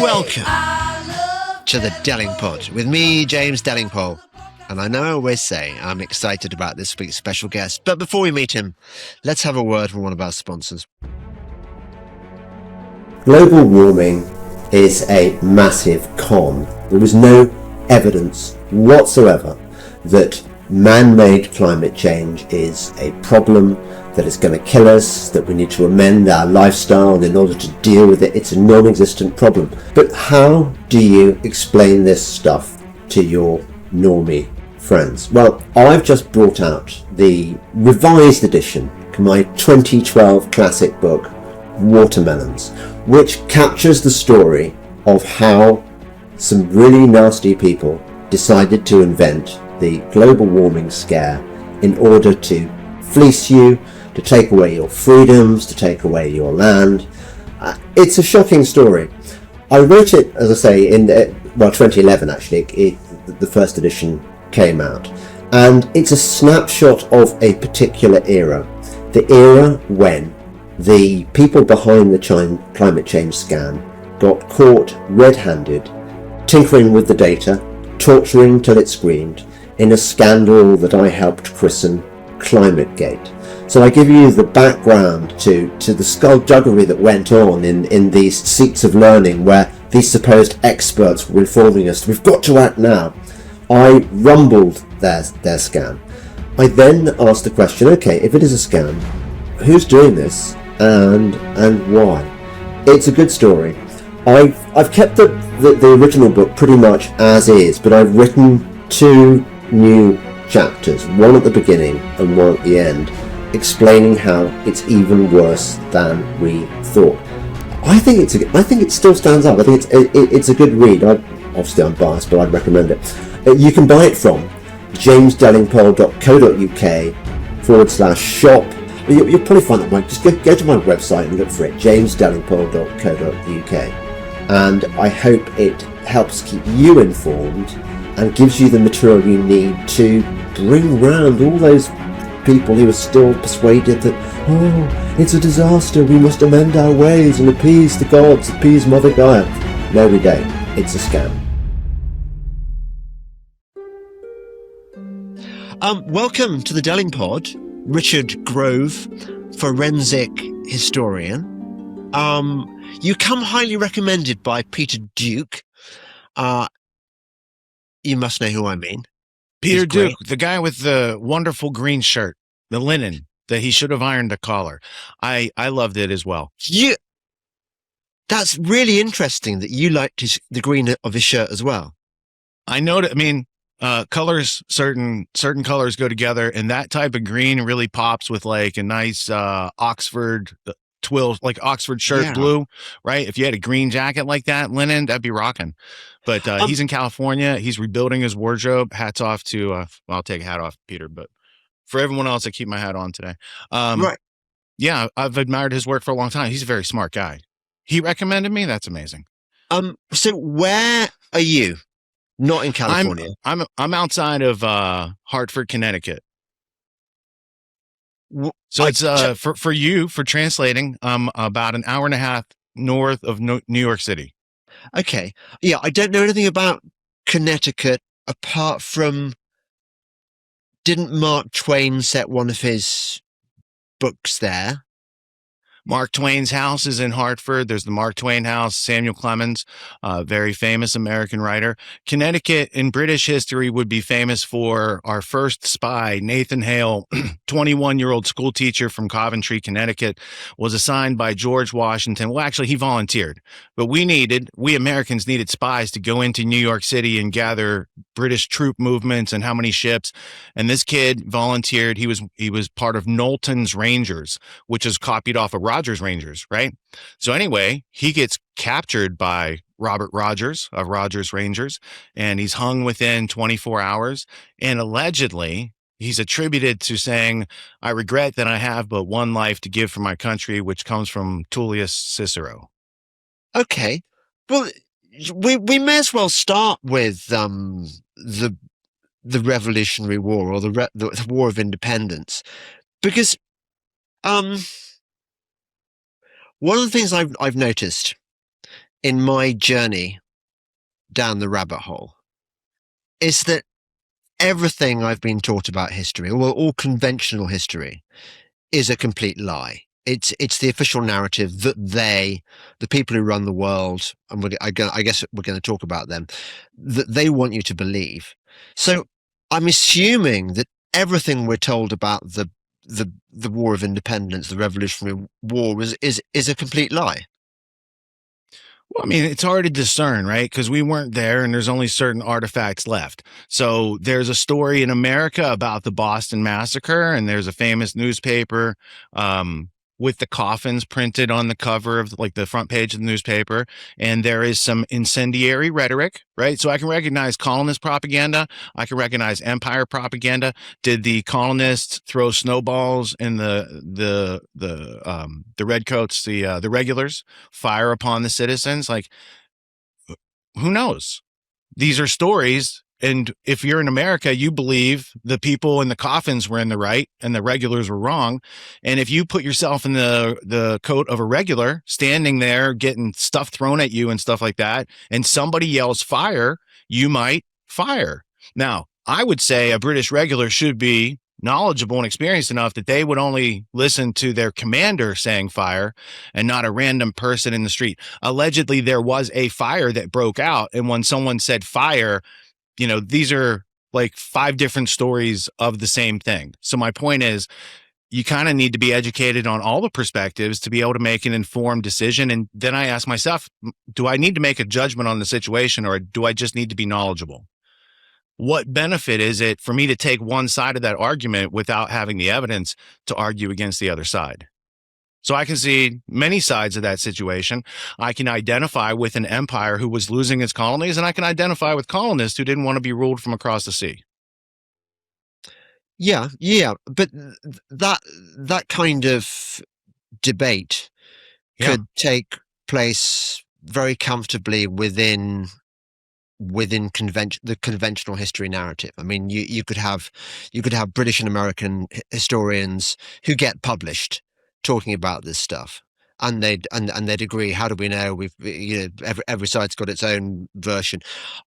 Welcome to the Delingpole with me, James Delingpole. And I know I always say I'm excited about this week's special guest, but before we meet him, let's have a word from one of our sponsors. Global warming is a massive con. There is no evidence whatsoever that man-made climate change is a problem, that it's going to kill us, that we need to amend our lifestyle in order to deal with it. It's a non-existent problem. But how do you explain this stuff to your normie friends? Well, I've just brought out the revised edition of my 2012 classic book, Watermelons, which captures the story of how some really nasty people decided to invent the global warming scare in order to fleece you, to take away your freedoms, to take away your land. It's a shocking story. I wrote it, as I say, in 2011 actually. The first edition came out, and it's a snapshot of a particular era, the era when the people behind the climate change scam got caught red-handed, tinkering with the data, torturing till it screamed, in a scandal that I helped christen ClimateGate. So I give you the background to the skullduggery that went on in these seats of learning where these supposed experts were informing us, we've got to act now. I rumbled their scam. I then asked the question, okay, if it is a scam, who's doing this and why? It's a good story. I've kept the original book pretty much as is, but I've written two new chapters, one at the beginning and one at the end, explaining how it's even worse than we thought. I think it still stands up. I think it's a good read. Obviously I'm biased, but I'd recommend it. You can buy it from jamesdelingpole.co.uk/shop. You'll probably find that just go to my website and look for it, jamesdelingpole.co.uk, and I hope it helps keep you informed and gives you the material you need to bring round all those people who are still persuaded that, oh, it's a disaster, we must amend our ways and appease the gods, appease Mother Gaia. No, we don't. It's a scam. Welcome to the Delingpole, Richard Grove, forensic historian. You come highly recommended by Peter Duke. You must know who I mean. Peter Duke, the guy with the wonderful green shirt, the linen that he should have ironed a collar. I loved it as well. That's really interesting that you liked the green of his shirt as well. I know that. I mean, colors, certain colors go together, and that type of green really pops with like a nice Oxford twill, like Oxford shirt blue, right? If you had a green jacket like that, linen, that'd be rocking. But he's in California. He's rebuilding his wardrobe. Hats off to, well, I'll take a hat off, Peter, but for everyone else, I keep my hat on today. Right. Yeah, I've admired his work for a long time. He's a very smart guy. He recommended me. That's amazing. So where are you? Not in California. I'm outside of Hartford, Connecticut. So it's for translating, about an hour and a half north of New York City. Okay. Yeah, I don't know anything about Connecticut apart from, didn't Mark Twain set one of his books there? Mark Twain's house is in Hartford. There's the Mark Twain house, Samuel Clemens, very famous American writer. Connecticut in British history would be famous for our first spy, Nathan Hale, 21-year-old school teacher from Coventry, Connecticut, was assigned by George Washington. Well, actually, he volunteered, but we Americans needed spies to go into New York City and gather British troop movements and how many ships. And this kid volunteered. He was part of Knowlton's Rangers, which is copied off of Rogers Rangers, right? So anyway, he gets captured by Robert Rogers of Rogers Rangers, and he's hung within 24 hours. And allegedly, he's attributed to saying, I regret that I have but one life to give for my country, which comes from Tullius Cicero. Okay. Well, we may as well start with the Revolutionary War, or the War of Independence, because one of the things I've noticed in my journey down the rabbit hole is that everything I've been taught about history, or all conventional history, is a complete lie. It's the official narrative that the people who run the world, and I guess we're going to talk about them, that they want you to believe. So I'm assuming that everything we're told about the War of Independence, the Revolutionary War, is a complete lie. Well, I mean, it's hard to discern, right? Because we weren't there and there's only certain artifacts left. So there's a story in America about the Boston Massacre, and there's a famous newspaper with the coffins printed on the cover of like the front page of the newspaper. And there is some incendiary rhetoric, right? So I can recognize colonist propaganda. I can recognize empire propaganda. Did the colonists throw snowballs in the redcoats, the regulars, fire upon the citizens? Like, who knows? These are stories. And if you're in America, you believe the people in the coffins were in the right and the regulars were wrong. And if you put yourself in the coat of a regular, standing there getting stuff thrown at you and stuff like that, and somebody yells fire, you might fire. Now, I would say a British regular should be knowledgeable and experienced enough that they would only listen to their commander saying fire and not a random person in the street. Allegedly, there was a fire that broke out. And when someone said fire, you know, these are like 5 different stories of the same thing. So my point is, you kind of need to be educated on all the perspectives to be able to make an informed decision. And then I ask myself, do I need to make a judgment on the situation, or do I just need to be knowledgeable? What benefit is it for me to take one side of that argument without having the evidence to argue against the other side? So I can see many sides of that situation. I can identify with an empire who was losing its colonies, and I can identify with colonists who didn't want to be ruled from across the sea. Yeah, but that kind of debate could take place very comfortably within the conventional history narrative. I mean, you could have British and American historians who get published talking about this stuff, and they'd agree. How do we know? Every side's got its own version.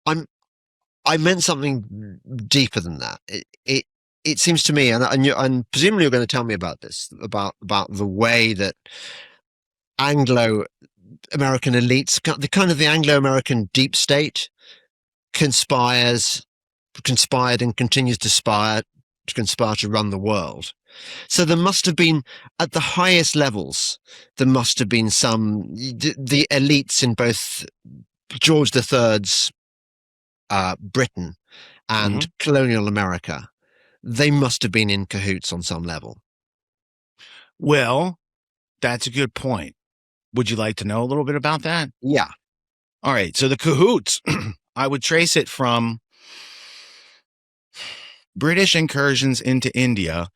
I meant something deeper than that. It seems to me, and presumably you're going to tell me about this, about the way that Anglo-American elites, the Anglo-American deep state, conspired and continues to conspire to run the world. So there must have been, at the highest levels, there must have been the elites in both George III's Britain and colonial America. They must have been in cahoots on some level. Well, that's a good point. Would you like to know a little bit about that? Yeah. All right. So the cahoots, I would trace it from British incursions into India,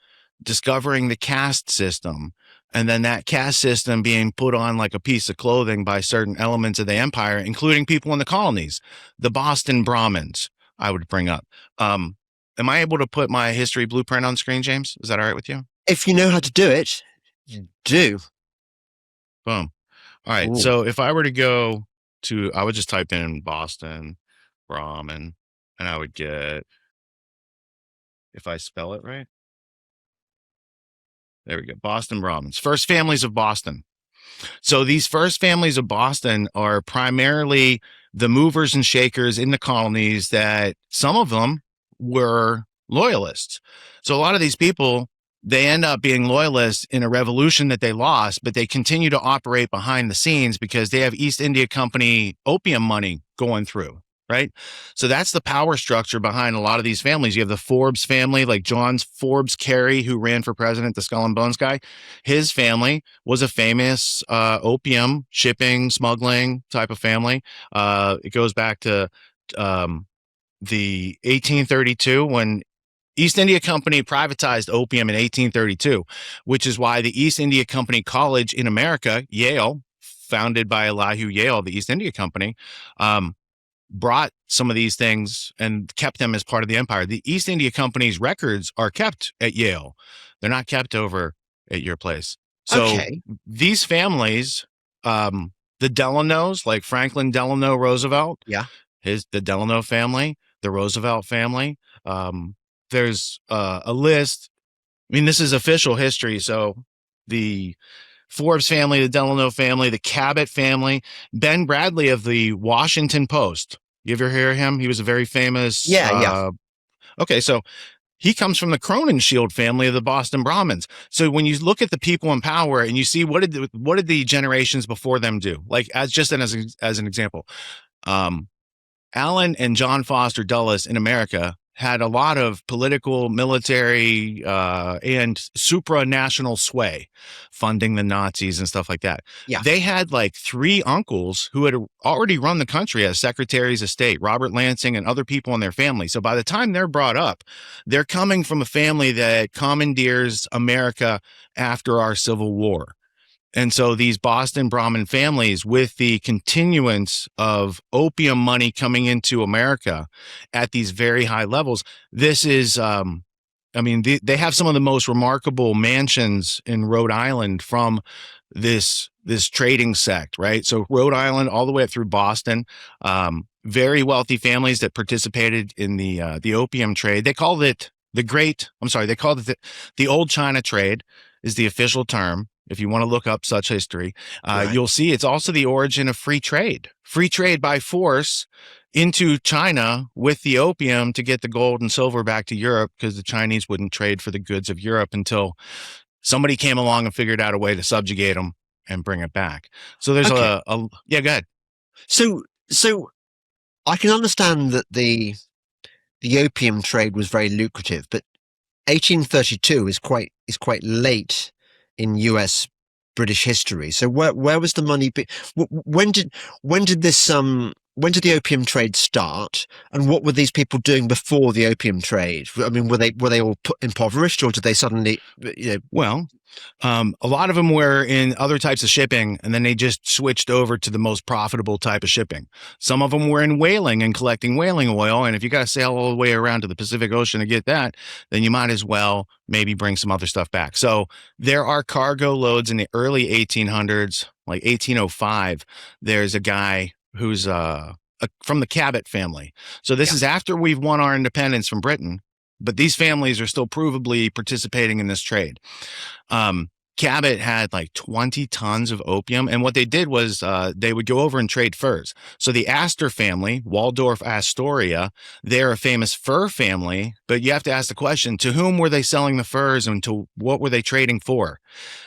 discovering the caste system, and then that caste system being put on like a piece of clothing by certain elements of the empire, including people in the colonies. The Boston Brahmins, I would bring up. Am I able to put my history blueprint on screen, James? Is that all right with you? If you know how to do it, you do. Boom. All right. Ooh. So if I were to go to, I would just type in Boston Brahmin, and I would get, if I spell it right. There we go. Boston Brahmins. First families of Boston. So these first families of Boston are primarily the movers and shakers in the colonies, that some of them were loyalists. So a lot of these people, they end up being loyalists in a revolution that they lost, but they continue to operate behind the scenes because they have East India Company opium money going through. Right. So that's the power structure behind a lot of these families. You have the Forbes family, like John Forbes Carey, who ran for president, the Skull and Bones guy. His family was a famous opium shipping, smuggling type of family. It goes back to the 1832, when East India Company privatized opium in 1832, which is why the East India Company College in America, Yale, founded by Elihu Yale, the East India Company, brought some of these things and kept them as part of the empire. The East India Company's records are kept at Yale. They're not kept over at your place. So these families The Delanos, like Franklin Delano Roosevelt, Yeah. the Delano family, the Roosevelt family. Um, there's a list. I mean, this is official history. So the Forbes family, the Delano family, the Cabot family, Ben Bradley of the Washington Post. You ever hear of him? He was a very famous. Yeah. Okay, so he comes from the Crowninshield family of the Boston Brahmins. So when you look at the people in power and you see what did the generations before them do, like as an example, um, Allen and John Foster Dulles in America had a lot of political, military, and supranational sway, funding the Nazis and stuff like that. Yeah. They had like 3 uncles who had already run the country as secretaries of state, Robert Lansing and other people in their family. So by the time they're brought up, they're coming from a family that commandeers America after our Civil War. And so these Boston Brahmin families, with the continuance of opium money coming into America at these very high levels, this is, I mean, they have some of the most remarkable mansions in Rhode Island from this trading sect, right? So Rhode Island all the way up through Boston, very wealthy families that participated in the opium trade. They called it they called it the Old China Trade is the official term. If you want to look up such history, Right. you'll see it's also the origin of free trade by force into China with the opium to get the gold and silver back to Europe, because the Chinese wouldn't trade for the goods of Europe until somebody came along and figured out a way to subjugate them and bring it back. So there's Okay. yeah, go ahead. So I can understand that the opium trade was very lucrative, but 1832 is quite late in US British history. So where was the money? When did the opium trade start, and what were these people doing before the opium trade? I mean, were they all impoverished, or did they suddenly, Well, a lot of them were in other types of shipping, and then they just switched over to the most profitable type of shipping. Some of them were in whaling and collecting whaling oil. And if you got to sail all the way around to the Pacific Ocean to get that, then you might as well maybe bring some other stuff back. So there are cargo loads in the early 1800s, like 1805. There's a guy who's from the Cabot family. So this is after we've won our independence from Britain, but these families are still provably participating in this trade. Cabot had like 20 tons of opium. And what they did was they would go over and trade furs. So the Astor family, Waldorf Astoria, they're a famous fur family. But you have to ask the question, to whom were they selling the furs and to what were they trading for?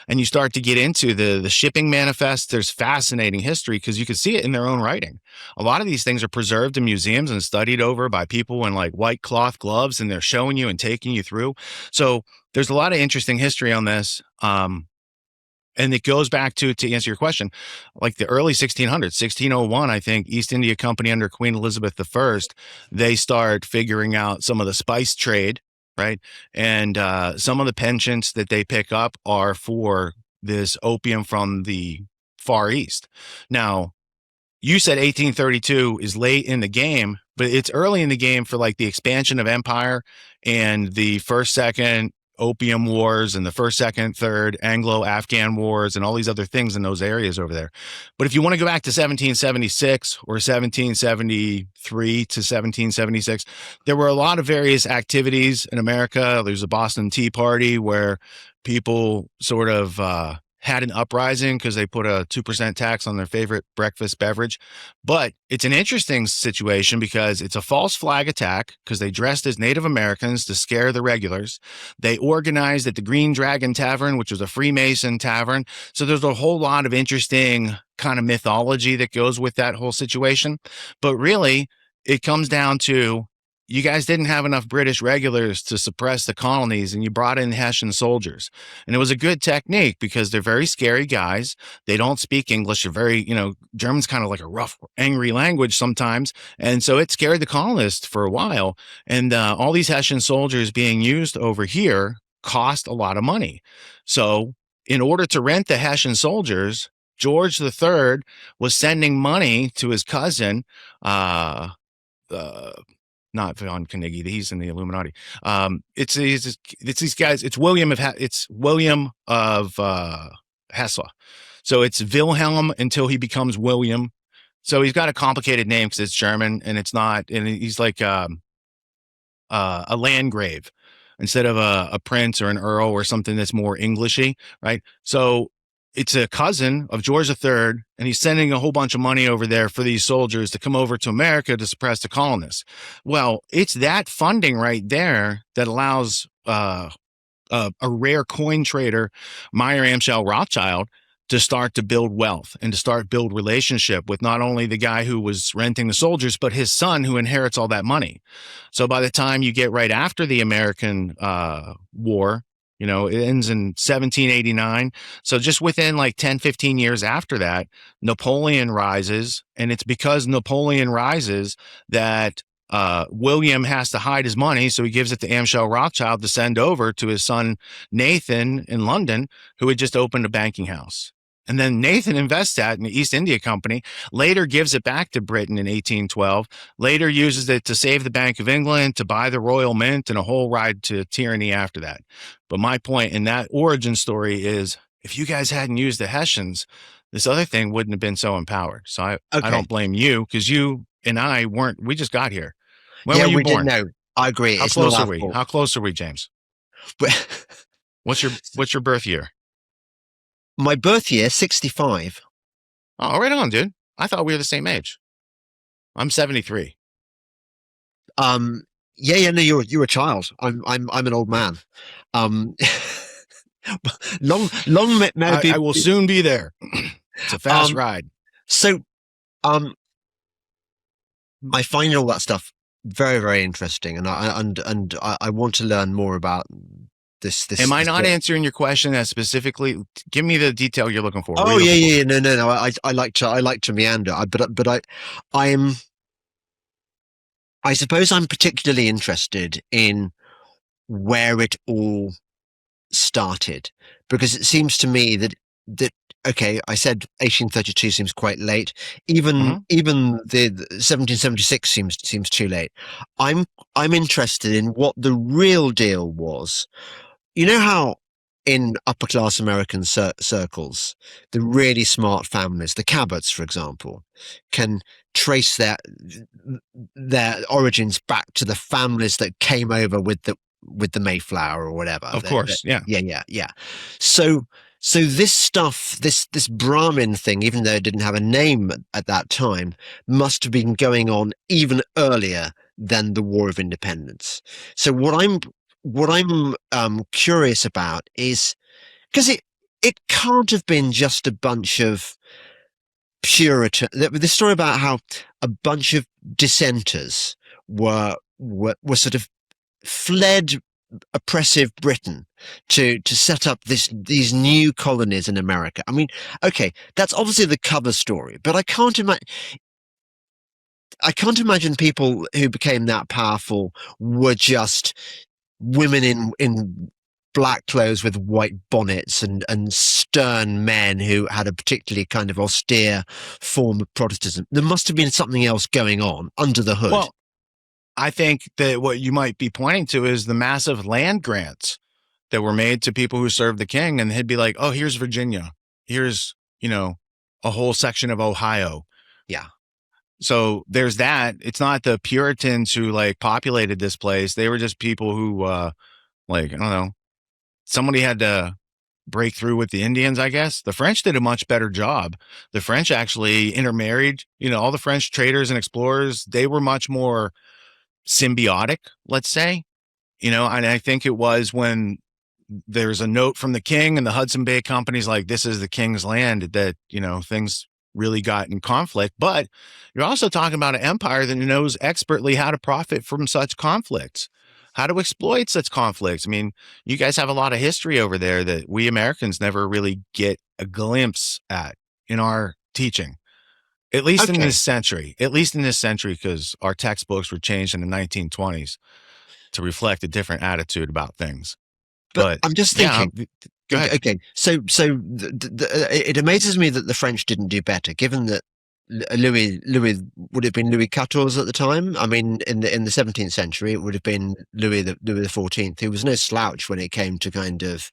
And you start to get into the shipping manifests. There's fascinating history because you can see it in their own writing. A lot of these things are preserved in museums and studied over by people in like white cloth gloves, and they're showing you and taking you through. So there's a lot of interesting history on this. And it goes back to answer your question, like the early 1600s, 1601, I think, East India Company under Queen Elizabeth I, they start figuring out some of the spice trade, right? And some of the pensions that they pick up are for this opium from the Far East. Now, you said 1832 is late in the game, but it's early in the game for like the expansion of empire and the first, second opium wars and the first, second, third Anglo-Afghan wars and all these other things in those areas over there. But if you want to go back to 1776 or 1773 to 1776, there were a lot of various activities in America. There's a Boston Tea Party where people sort of had an uprising because they put a 2% tax on their favorite breakfast beverage. But it's an interesting situation because it's a false flag attack because they dressed as Native Americans to scare the regulars. They organized at the Green Dragon Tavern, which was a Freemason tavern. So there's a whole lot of interesting kind of mythology that goes with that whole situation. But really, it comes down to, you guys didn't have enough British regulars to suppress the colonies, and you brought in Hessian soldiers. And it was a good technique because they're very scary guys. They don't speak English. They're very, German's kind of like a rough, angry language sometimes. And so it scared the colonists for a while. And all these Hessian soldiers being used over here cost a lot of money. So in order to rent the Hessian soldiers, George III was sending money to his cousin, not Von Carnegie, he's in the Illuminati. It's these guys. It's William of Hesse. So it's Wilhelm until he becomes William. So he's got a complicated name because it's German, and it's not, and he's like a landgrave instead of a prince or an earl or something that's more Englishy, right? So it's a cousin of George III, and he's sending a whole bunch of money over there for these soldiers to come over to America to suppress the colonists. Well, it's that funding right there that allows a rare coin trader, Meyer Amschel Rothschild, to start to build wealth and to start build relationship with not only the guy who was renting the soldiers, but his son who inherits all that money. So by the time you get right after the American war, it ends in 1789. So just within like 10, 15 years after that, Napoleon rises. And it's because Napoleon rises that William has to hide his money. So he gives it to Amschel Rothschild to send over to his son, Nathan, in London, who had just opened a banking house. And then Nathan invests that in the East India Company, later gives it back to Britain in 1812, later uses it to save the Bank of England, to buy the Royal Mint, and a whole ride to tyranny after that. But my point in that origin story is, if you guys hadn't used the Hessians, this other thing wouldn't have been so empowered. So I don't blame you, because you and I we just got here. When were you born? Didn't know. I agree. How close are we? How close are we, James? What's your birth year? My birth year, 65. Oh, right on, dude. I thought we were the same age. I'm 73. No, you're a child. I'm an old man. Long maybe I will soon be there. It's a fast ride. So, I find all that stuff very, very interesting, and I want to learn more about this. Am I not answering your question as specifically? Give me the detail you're looking for. Oh yeah. No. I like to meander. I suppose I'm particularly interested in where it all started, because it seems to me that okay, I said 1832 seems quite late. Even the 1776 seems too late. I'm interested in what the real deal was. You know how in upper class American circles, the really smart families, the Cabots, for example, can trace their origins back to the families that came over with the Mayflower or whatever. Of course, yeah. So this stuff, this Brahmin thing, even though it didn't have a name at that time, must have been going on even earlier than the War of Independence. So what I'm curious about is, because it can't have been just a bunch of Puritan. The story about how a bunch of dissenters were sort of fled oppressive Britain to set up these new colonies in America. I mean, okay, that's obviously the cover story, but I can't imagine people who became that powerful were just women in black clothes with white bonnets and stern men who had a particularly kind of austere form of Protestantism. There must have been something else going on under the hood. Well, I think that what you might be pointing to is the massive land grants that were made to people who served the king, and he'd be like, oh, here's Virginia. Here's, a whole section of Ohio. Yeah. So there's that. It's not the Puritans who populated this place. They were just people who, I don't know, somebody had to break through with the Indians, I guess. The French did a much better job. The French actually intermarried, all the French traders and explorers, they were much more symbiotic, let's say, and I think it was when there's a note from the king and the Hudson Bay Company's like, this is the king's land, that, things really got in conflict. But you're also talking about an empire that knows expertly how to profit from such conflicts, how to exploit such conflicts. I mean, you guys have a lot of history over there that we Americans never really get a glimpse at in our teaching, at least in this century, because our textbooks were changed in the 1920s to reflect a different attitude about things. But I'm just thinking, go ahead. Okay, so it amazes me that the French didn't do better, given that Louis would have been Louis XIV at the time. I mean, in the 17th century, it would have been Louis the 14th, who was no slouch when it came to kind of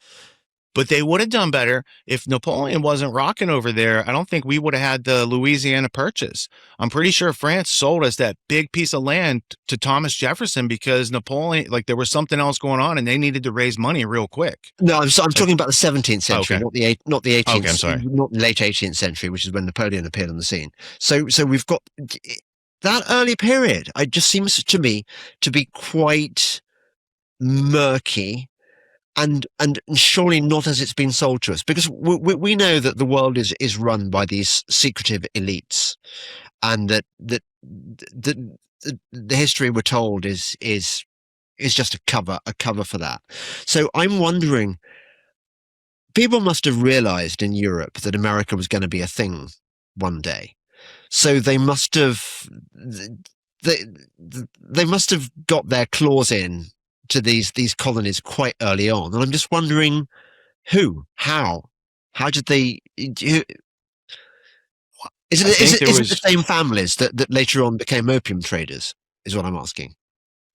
But they would have done better if Napoleon wasn't rocking over there. I don't think we would have had the Louisiana Purchase. I'm pretty sure France sold us that big piece of land to Thomas Jefferson because Napoleon, like there was something else going on and they needed to raise money real quick. No, I'm talking about the 17th century, Okay. not the 18th, Okay, I'm sorry. not the late 18th century, which is when Napoleon appeared on the scene. So we've got that early period. It just seems to me to be quite murky. And surely not as it's been sold to us, because we know that the world is run by these secretive elites, and that the history we're told is just a cover for that. So I'm wondering, people must have realized in Europe that America was going to be a thing one day, so they must have got their claws in to these colonies quite early on, and I'm just wondering how did they? Is it the same families that later on became opium traders? Is what I'm asking.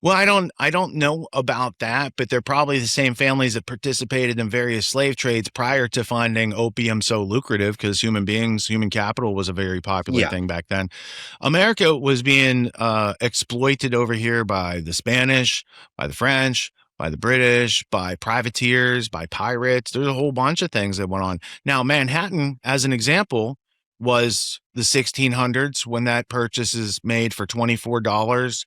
Well, I don't know about that, but they're probably the same families that participated in various slave trades prior to finding opium so lucrative, because human capital was a very popular thing back then. America was being exploited over here by the Spanish, by the French, by the British, by privateers, by pirates. There's a whole bunch of things that went on. Now, Manhattan, as an example, was the 1600s when that purchase is made for $24.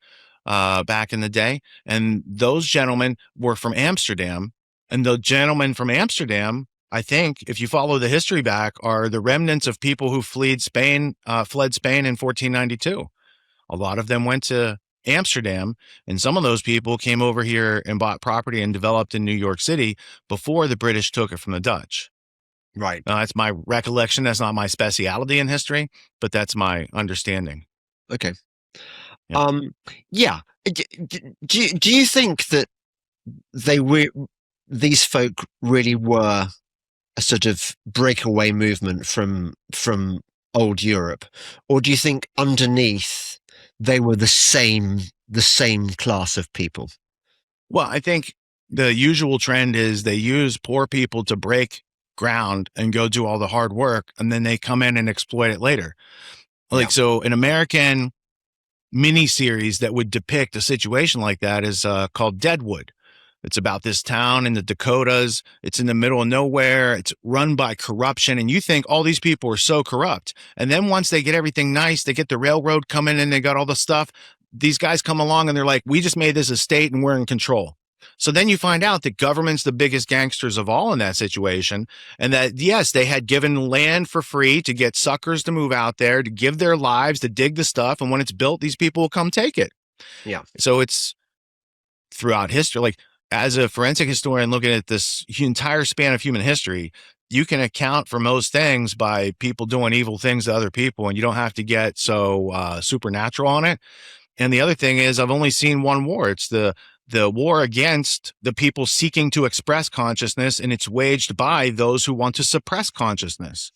Back in the day. And those gentlemen were from Amsterdam. And the gentlemen from Amsterdam, I think, if you follow the history back, are the remnants of people who fled Spain in 1492. A lot of them went to Amsterdam, and some of those people came over here and bought property and developed in New York City before the British took it from the Dutch. Right. That's my recollection. That's not my speciality in history, but that's my understanding. Okay. Yeah. Do you think that these folk really were a sort of breakaway movement from old Europe, or do you think underneath they were the same class of people? Well, I think the usual trend is they use poor people to break ground and go do all the hard work, and then they come in and exploit it later. So an American miniseries that would depict a situation like that is called Deadwood. It's about this town in the Dakotas. It's in the middle of nowhere. It's run by corruption. And you think all these people are so corrupt. And then once they get everything nice, they get the railroad coming in, they got all the stuff. These guys come along and they're like, we just made this a state and we're in control. So then you find out that government's the biggest gangsters of all in that situation. And that, yes, they had given land for free to get suckers to move out there, to give their lives, to dig the stuff. And when it's built, these people will come take it. Yeah. So it's throughout history. Like, as a forensic historian looking at this entire span of human history, you can account for most things by people doing evil things to other people, and you don't have to get so supernatural on it. And the other thing is, I've only seen one war. It's the war against the people seeking to express consciousness, and it's waged by those who want to suppress consciousness.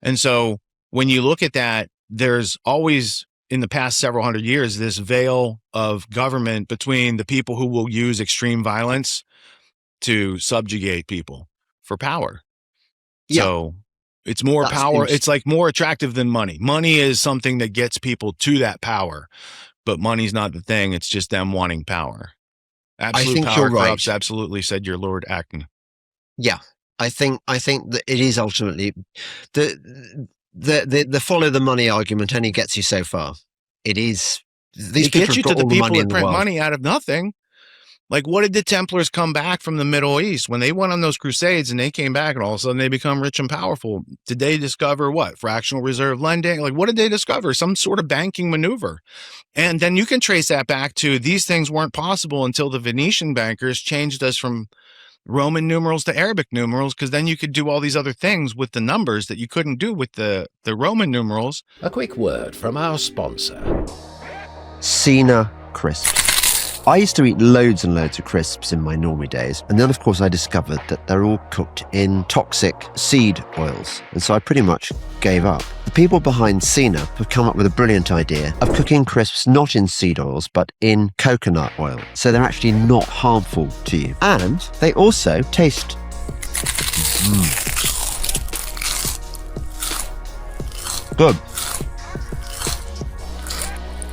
And so when you look at that, there's always, in the past several hundred years, this veil of government between the people who will use extreme violence to subjugate people for power. Yeah. So it's more power. It's like more attractive than money. Money is something that gets people to that power, but money's not the thing. It's just them wanting power. Absolute I think power you're right. corrupts, absolutely, said your Lord Acton. Yeah, I think that it is ultimately the follow the money argument only gets you so far. It is these people have got all the money in the world. Money out of nothing. Like, what did the Templars come back from the Middle East when they went on those crusades and they came back and all of a sudden they become rich and powerful? Did they discover what? Fractional reserve lending? Like, what did they discover? Some sort of banking maneuver. And then you can trace that back to these things weren't possible until the Venetian bankers changed us from Roman numerals to Arabic numerals, because then you could do all these other things with the numbers that you couldn't do with the Roman numerals. A quick word from our sponsor. Sina crisps. I used to eat loads and loads of crisps in my normie days, and then of course I discovered that they're all cooked in toxic seed oils, and so I pretty much gave up. The people behind Sina have come up with a brilliant idea of cooking crisps not in seed oils but in coconut oil, so they're actually not harmful to you. And they also taste Good.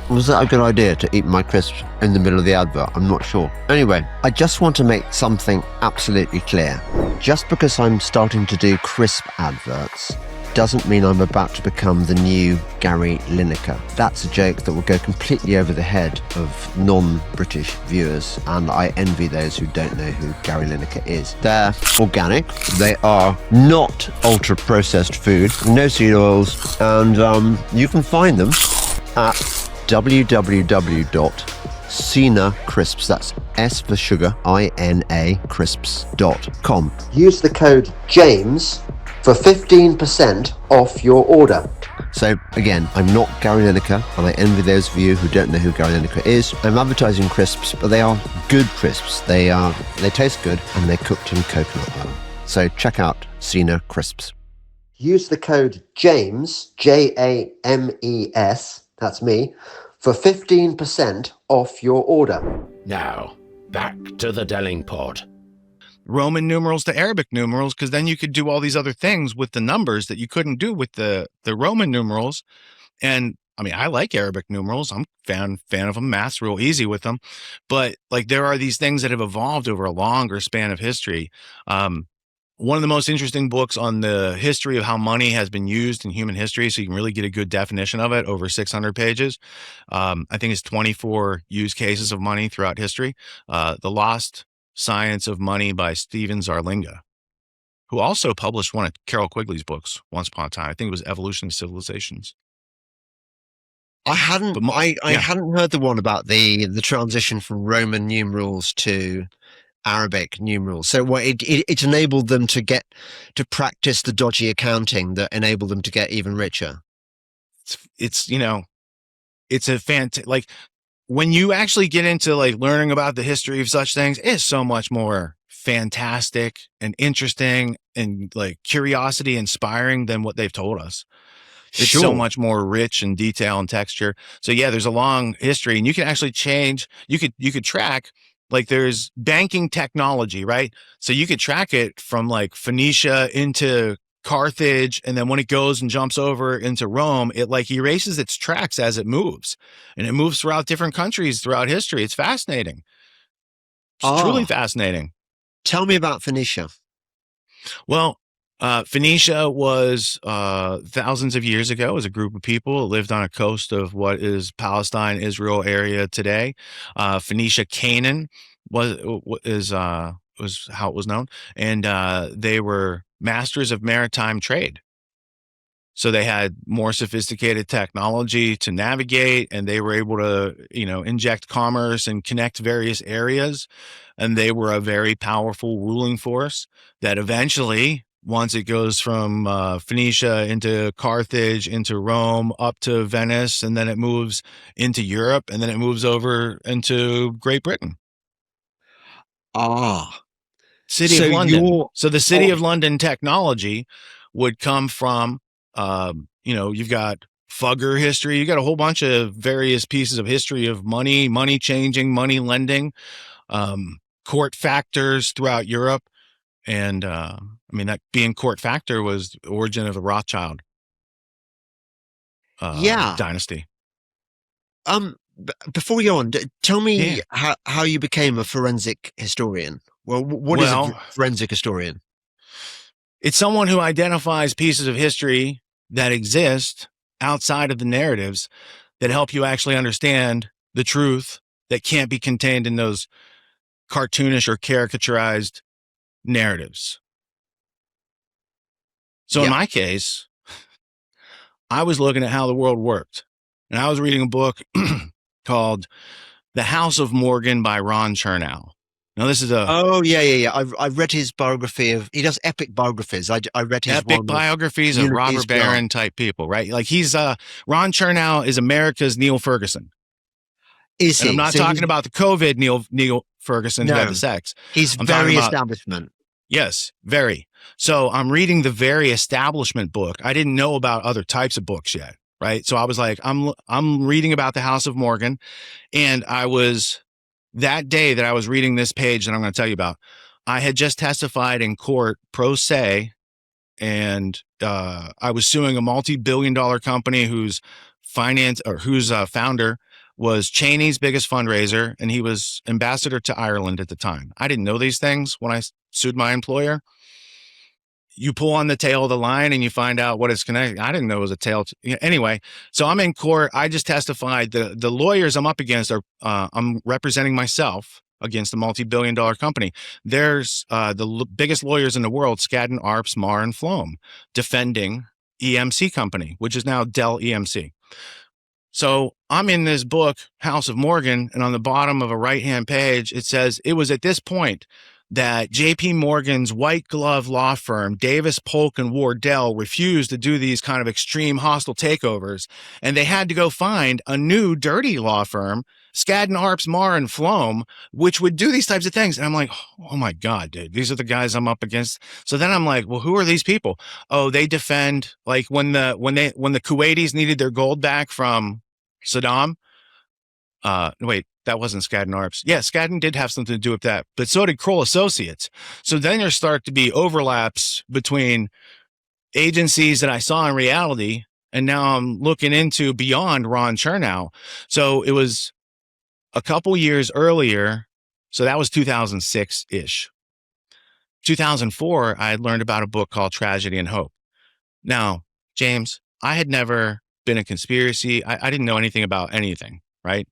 Was that a good idea to eat my crisps in the middle of the advert? I'm not sure. Anyway, I just want to make something absolutely clear. Just because I'm starting to do crisp adverts doesn't mean I'm about to become the new Gary Lineker. That's a joke that will go completely over the head of non-British viewers, and I envy those who don't know who Gary Lineker is. They're organic, they are not ultra-processed food, no seed oils, and you can find them at www.sinacrisps, that's S for sugar, I-N-A, crisps.com. Use the code JAMES for 15% off your order. So again, I'm not Gary Lineker, and I envy those of you who don't know who Gary Lineker is. I'm advertising crisps, but they are good crisps. They taste good, and they're cooked in coconut oil. So check out Sina Crisps. Use the code JAMES, James, that's me, for 15% off your order. Now, back to the Delingpole. Roman numerals to Arabic numerals, because then you could do all these other things with the numbers that you couldn't do with the Roman numerals. And I mean, I like Arabic numerals. I'm fan of them. Math's real easy with them. But like, there are these things that have evolved over a longer span of history. One of the most interesting books on the history of how money has been used in human history, so you can really get a good definition of it, over 600 pages. I think it's 24 use cases of money throughout history. The Lost Science of Money by Stephen Zarlinga, who also published one of Carol Quigley's books once upon a time. I think it was Evolution of Civilizations. I hadn't heard the one about the transition from Roman numerals to Arabic numerals. So what it enabled them to practice the dodgy accounting that enabled them to get even richer. It's a like, when you actually get into like learning about the history of such things, it's so much more fantastic and interesting and like curiosity inspiring than what they've told us. It's so much more rich in detail and texture. So yeah, there's a long history, and you can actually change. You could track, like, there's banking technology, right? So you could track it from like Phoenicia into Carthage, and then when it goes and jumps over into Rome, it like erases its tracks as it moves, and it moves throughout different countries throughout history. It's fascinating. It's truly fascinating. Tell me about Phoenicia. Well, Phoenicia was thousands of years ago, as a group of people that lived on a coast of what is Palestine, Israel area today. Phoenicia, Canaan was how it was known, and they were masters of maritime trade. So they had more sophisticated technology to navigate, and they were able to, inject commerce and connect various areas. And they were a very powerful ruling force that eventually, once it goes from Phoenicia into Carthage, into Rome, up to Venice, and then it moves into Europe, and then it moves over into Great Britain. City of London. So the City of London technology would come from, you've got Fugger history. You got a whole bunch of various pieces of history of money changing, money lending, court factors throughout Europe. And that being court factor was the origin of the Rothschild dynasty. Before we go on, tell me how you became a forensic historian. Well, what is a forensic historian? It's someone who identifies pieces of history that exist outside of the narratives that help you actually understand the truth that can't be contained in those cartoonish or caricaturized narratives. So in my case, I was looking at how the world worked, and I was reading a book called The House of Morgan by Ron Chernow. Now, this is I've read his biography he does epic biographies. I read his epic biographies of robber baron type people, right? Like, he's Ron Chernow is America's Neil Ferguson. Is he? And I'm not talking about the COVID Neil Ferguson who had the sex. He's very establishment. Yes, very. So I'm reading the very establishment book. I didn't know about other types of books yet, right? So I was like, I'm reading about the House of Morgan, and that day that I was reading this page that I'm going to tell you about, I had just testified in court pro se, and I was suing a multi-billion-dollar company whose founder was Cheney's biggest fundraiser, and he was ambassador to Ireland at the time. I didn't know these things when I sued my employer. You pull on the tail of the line and you find out what it's connected. I didn't know it was a tail. Anyway, so I'm in court. I just testified. The lawyers I'm up against are I'm representing myself against a multi-billion-dollar company. There's biggest lawyers in the world, Skadden, Arps, Marr, and Floam, defending EMC company, which is now Dell EMC. So I'm in this book, House of Morgan, and on the bottom of a right-hand page, it says, it was at this point that J.P. Morgan's white glove law firm, Davis, Polk, and Wardell, refused to do these kind of extreme hostile takeovers, and they had to go find a new dirty law firm, Skadden, Arps, Marr, and Floam, which would do these types of things. And I'm like, oh my God, dude, these are the guys I'm up against. So then I'm like, well, who are these people? Oh, they defend, like when the Kuwaitis needed their gold back from Saddam. Wait, that wasn't Skadden Arps. Yeah, Skadden did have something to do with that, but so did Kroll Associates. So then there start to be overlaps between agencies that I saw in reality, and now I'm looking into beyond Ron Chernow. So it was a couple years earlier. So that was 2006-ish. 2004, I had learned about a book called Tragedy and Hope. Now, James, I had never been a conspiracy. I didn't know anything about anything, right?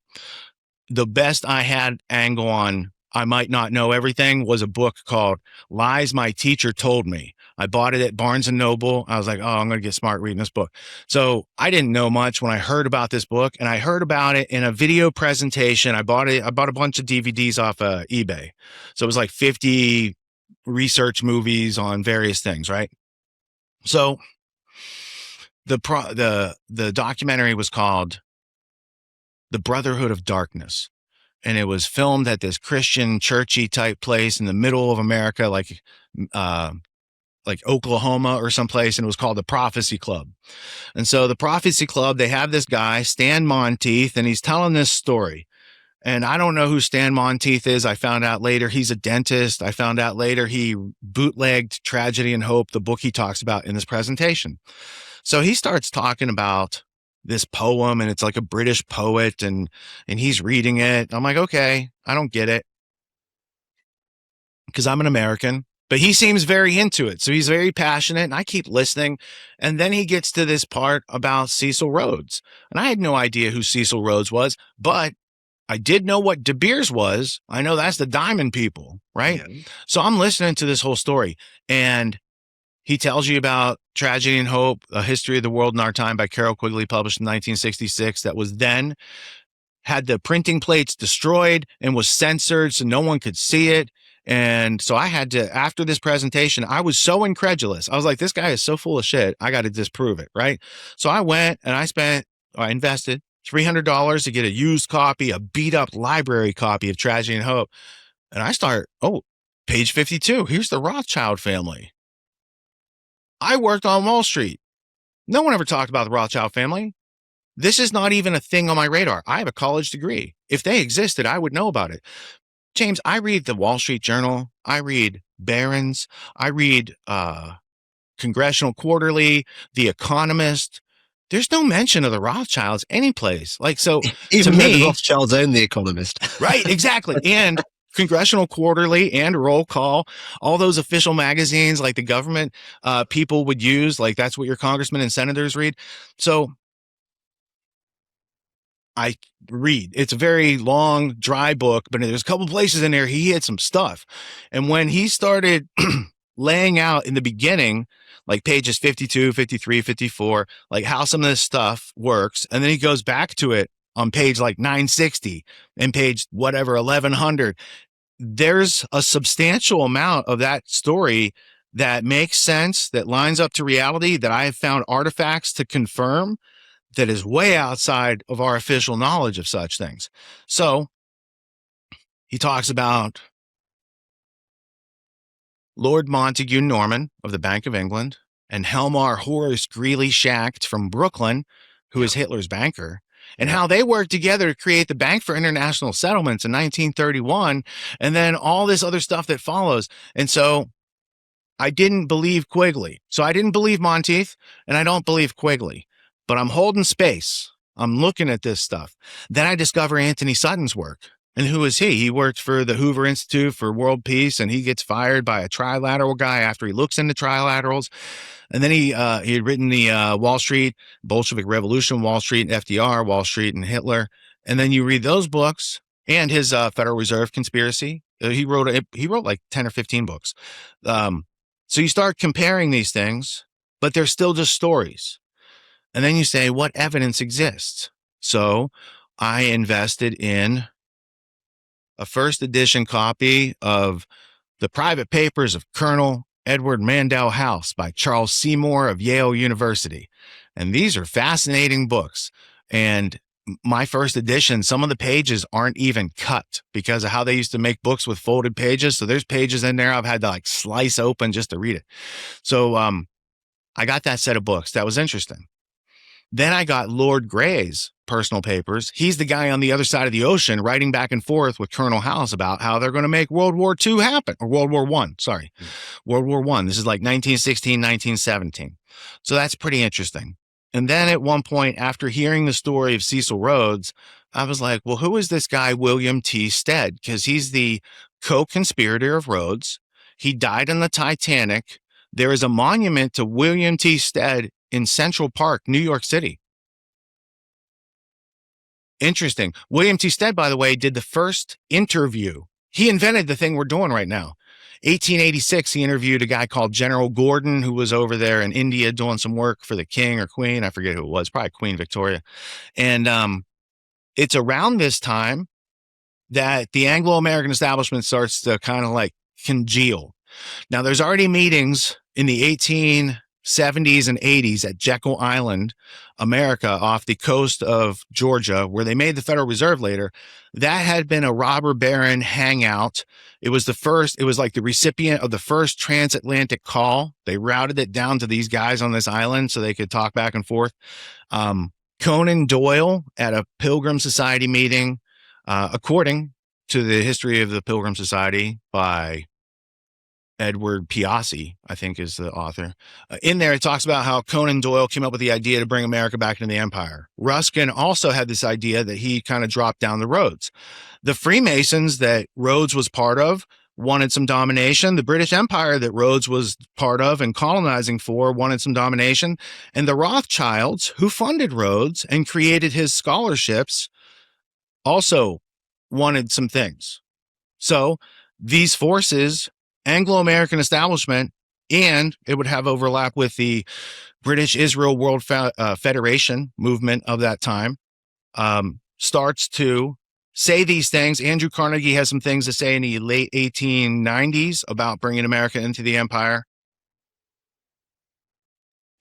The best I had angle on, I might not know everything, was a book called Lies My Teacher Told Me. I bought it at Barnes & Noble. I was like, oh, I'm going to get smart reading this book. So I didn't know much when I heard about this book, and I heard about it in a video presentation. I bought a bunch of DVDs off of eBay. So it was like 50 research movies on various things, right? So the documentary was called The Brotherhood of Darkness, and it was filmed at this Christian churchy type place in the middle of America, like Oklahoma or someplace, and it was called the Prophecy Club. And so the Prophecy Club, they have this guy, Stan Monteith, and he's telling this story. And I don't know who Stan Monteith is. I found out later he's a dentist. I found out later he bootlegged Tragedy and Hope, the book he talks about in this presentation. So he starts talking about this poem, and it's like a British poet, and he's reading it. I'm like, okay, I don't get it, because I'm an American, but he seems very into it. So he's very passionate, and I keep listening. And then he gets to this part about Cecil Rhodes. And I had no idea who Cecil Rhodes was, but I did know what De Beers was. I know that's the Diamond People, right? Yeah. So I'm listening to this whole story, and he tells you about Tragedy and Hope, A History of the World in Our Time by Carol Quigley, published in 1966, that was then had the printing plates destroyed and was censored so no one could see it. And so I had to, after this presentation, I was so incredulous. I was like, this guy is so full of shit. I got to disprove it, right? So I went and I invested $300 to get a used copy, a beat up library copy of Tragedy and Hope. And I start, page 52. Here's the Rothschild family. I worked on Wall Street. No one ever talked about the Rothschild family. This is not even a thing on my radar. I have a college degree. If they existed, I would know about it. James, I read the Wall Street Journal. I read Barron's. I read Congressional Quarterly, The Economist. There's no mention of the Rothschilds anyplace. Like, so even to though me, the Rothschilds own The Economist. Right, exactly. And Congressional Quarterly and Roll Call, all those official magazines like the government people would use, like that's what your congressmen and senators read. So I read. It's a very long, dry book, but there's a couple places in there he had some stuff. And when he started laying out in the beginning, like pages 52, 53, 54, like how some of this stuff works, and then he goes back to it on page like 960 and page whatever, 1100, there's a substantial amount of that story that makes sense, that lines up to reality, that I have found artifacts to confirm, that is way outside of our official knowledge of such things. So he talks about Lord Montague Norman of the Bank of England and Helmar Horace Greeley Schacht from Brooklyn, who is Hitler's banker. and how they worked together to create the Bank for International Settlements in 1931, and then all this other stuff that follows. And so I didn't believe Quigley. So I didn't believe Monteith, and I don't believe Quigley. But I'm holding space. I'm looking at this stuff. Then I discover Anthony Sutton's work. And who is he? He worked for the Hoover Institute for World Peace, and he gets fired by a trilateral guy after he looks into trilaterals. And then he had written the Wall Street, Bolshevik Revolution, Wall Street, FDR, Wall Street, and Hitler. And then you read those books and his Federal Reserve conspiracy. He wrote like 10 or 15 books. So you start comparing these things, but they're still just stories. And then you say, what evidence exists? So I invested in a first edition copy of The Private Papers of Colonel Edward Mandell House by Charles Seymour of Yale University. And these are fascinating books. And my first edition, some of the pages aren't even cut because of how they used to make books with folded pages. So there's pages in there I've had to like slice open just to read it. So I got that set of books. That was interesting. Then I got Lord Grey's personal papers. He's the guy on the other side of the ocean writing back and forth with Colonel House about how they're going to make World War II happen, or World War I, sorry. World War I. This is like 1916, 1917. So that's pretty interesting. And then at one point, after hearing the story of Cecil Rhodes, I was like, well, who is this guy, William T. Stead? Because he's the co-conspirator of Rhodes. He died on the Titanic. There is a monument to William T. Stead in Central Park, New York City. Interesting. William T. Stead, by the way, did the first interview. He invented the thing we're doing right now. 1886, he interviewed a guy called General Gordon, who was over there in India doing some work for the king or queen. I forget who it was, probably Queen Victoria. And it's around this time that the Anglo-American establishment starts to kind of like congeal. Now, there's already meetings in the 1870s and 80s at Jekyll Island, America, off the coast of Georgia, where they made the Federal Reserve later. That had been a robber baron hangout. It was like the recipient of the first transatlantic call. They routed it down to these guys on this island so they could talk back and forth. Conan Doyle at a Pilgrim Society meeting, according to the History of the Pilgrim Society by Edward Piazzi, I think is the author. In there, it talks about how Conan Doyle came up with the idea to bring America back into the empire. Ruskin also had this idea that he kind of dropped down the roads. The Freemasons that Rhodes was part of wanted some domination. The British Empire that Rhodes was part of and colonizing for wanted some domination. And the Rothschilds, who funded Rhodes and created his scholarships, also wanted some things. So these forces, Anglo-American establishment, and it would have overlap with the British Israel World Federation movement of that time, starts to say these things. Andrew Carnegie has some things to say in the late 1890s about bringing America into the empire.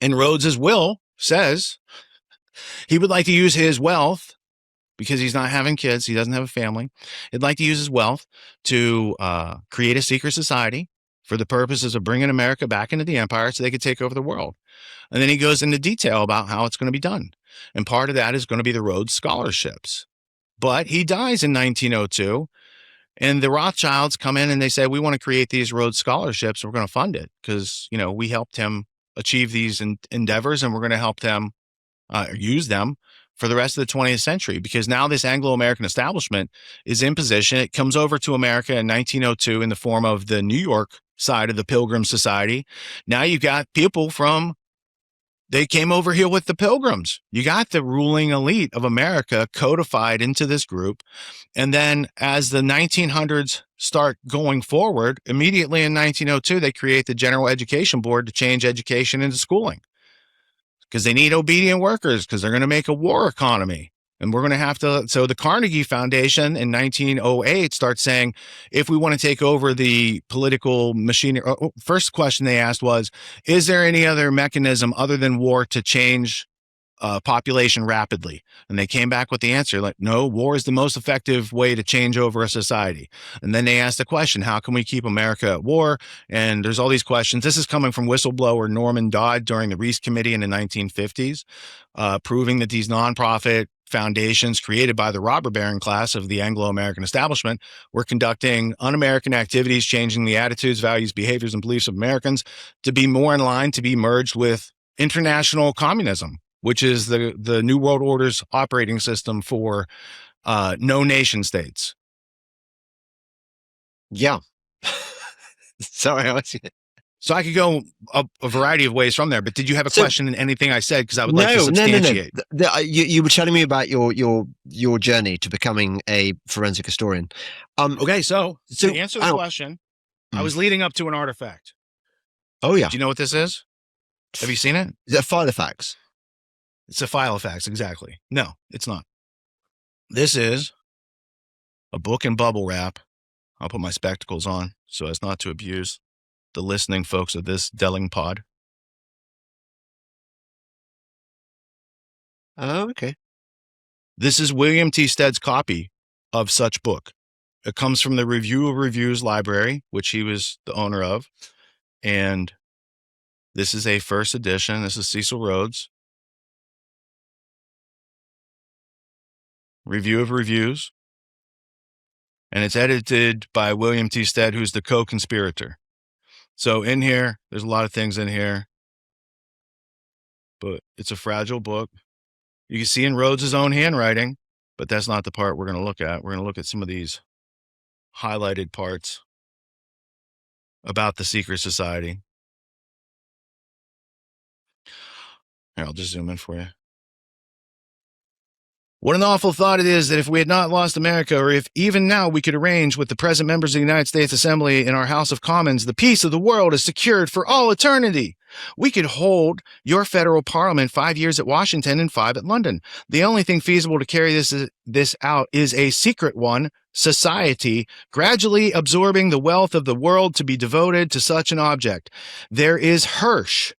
And Rhodes's will says he would like to use his wealth, because he's not having kids, he doesn't have a family. He'd like to use his wealth to create a secret society for the purposes of bringing America back into the empire so they could take over the world. And then he goes into detail about how it's going to be done. And part of that is going to be the Rhodes scholarships. But he dies in 1902, and the Rothschilds come in and they say, we want to create these Rhodes scholarships. We're going to fund it because, we helped him achieve these endeavors, and we're going to help them use them for the rest of the 20th century, because now this Anglo-American establishment is in position. It comes over to America in 1902 in the form of the New York side of the Pilgrim Society. Now you got people they came over here with the Pilgrims. You got the ruling elite of America codified into this group. And then as the 1900s start going forward, immediately in 1902, they create the General Education Board to change education into schooling, because they need obedient workers, because they're going to make a war economy. And we're going to have to. So the Carnegie Foundation in 1908 starts saying, if we want to take over the political machinery, first question they asked was, is there any other mechanism other than war to change population rapidly? And they came back with the answer, like, no, war is the most effective way to change over a society. And then they asked the question, how can we keep America at war? And there's all these questions. This is coming from whistleblower Norman Dodd during the Reese Committee in the 1950s, proving that these nonprofit foundations created by the robber baron class of the Anglo-American establishment were conducting un-American activities, changing the attitudes, values, behaviors, and beliefs of Americans to be more in line to be merged with international communism, which is the New World Order's operating system for no nation states. Yeah. Sorry, So I could go a variety of ways from there, but did you have a question in anything I said? Because I would like to substantiate. No. You were telling me about your journey to becoming a forensic historian. Okay, so to answer the question, I was leading up to an artifact. Oh, yeah. Do you know what this is? Have you seen it? Is that file of facts? It's a file of facts, exactly. No, it's not. This is a book in bubble wrap. I'll put my spectacles on so as not to abuse the listening folks of this Delingpole. Oh, okay. This is William T. Stead's copy of such book. It comes from the Review of Reviews library, which he was the owner of. And this is a first edition. This is Cecil Rhodes. Review of Reviews. And it's edited by William T. Stead, who's the co-conspirator. So in here, there's a lot of things in here, but it's a fragile book. You can see in Rhodes' own handwriting, but that's not the part we're going to look at. We're going to look at some of these highlighted parts about the secret society. Here, I'll just zoom in for you. What an awful thought it is that if we had not lost America, or if even now we could arrange with the present members of the United States Assembly in our House of Commons, the peace of the world is secured for all eternity. We could hold your federal parliament 5 years at Washington and 5 at London. The only thing feasible to carry this out is a secret one, society, gradually absorbing the wealth of the world to be devoted to such an object. There is Hirsch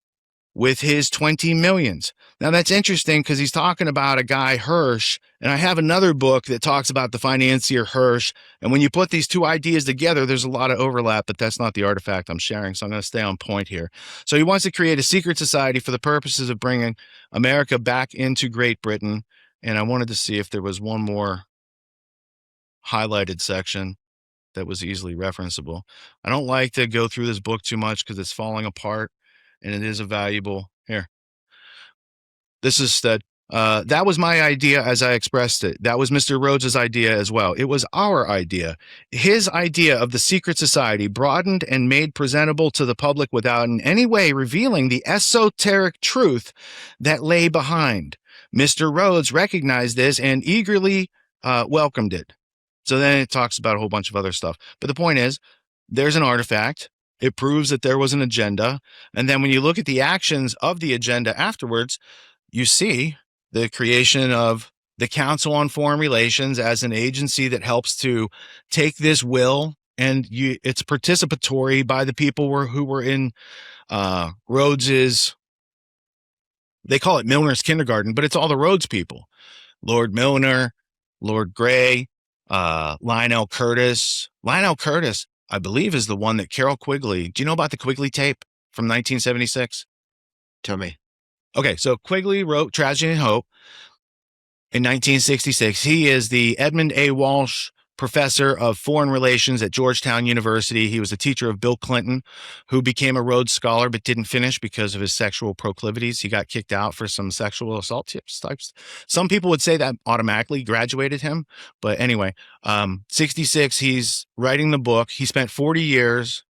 with his 20 millions. Now that's interesting because he's talking about a guy, Hirsch, and I have another book that talks about the financier Hirsch. And when you put these two ideas together, there's a lot of overlap, but that's not the artifact I'm sharing. So I'm going to stay on point here. So he wants to create a secret society for the purposes of bringing America back into Great Britain. And I wanted to see if there was one more highlighted section that was easily referenceable. I don't like to go through this book too much because it's falling apart. And it is a valuable, here. This is Stead. That was my idea as I expressed it. That was Mr. Rhodes' idea as well. It was our idea. His idea of the secret society broadened and made presentable to the public without in any way revealing the esoteric truth that lay behind. Mr. Rhodes recognized this and eagerly welcomed it. So then it talks about a whole bunch of other stuff. But the point is, there's an artifact. It proves that there was an agenda. And then when you look at the actions of the agenda afterwards, you see the creation of the Council on Foreign Relations as an agency that helps to take this will, and it's participatory by the people who were in Rhodes's, they call it Milner's kindergarten, but it's all the Rhodes people. Lord Milner, Lord Grey, Lionel Curtis. Lionel Curtis, I believe, is the one that Carroll Quigley, do you know about the Quigley tape from 1976? Tell me. Okay, so Quigley wrote Tragedy and Hope in 1966. He is the Edmund A. Walsh Professor of Foreign Relations at Georgetown University. He was a teacher of Bill Clinton, who became a Rhodes Scholar but didn't finish because of his sexual proclivities. He got kicked out for some sexual assault types. Some people would say that automatically graduated him. But anyway, 66, he's writing the book. He spent 40 years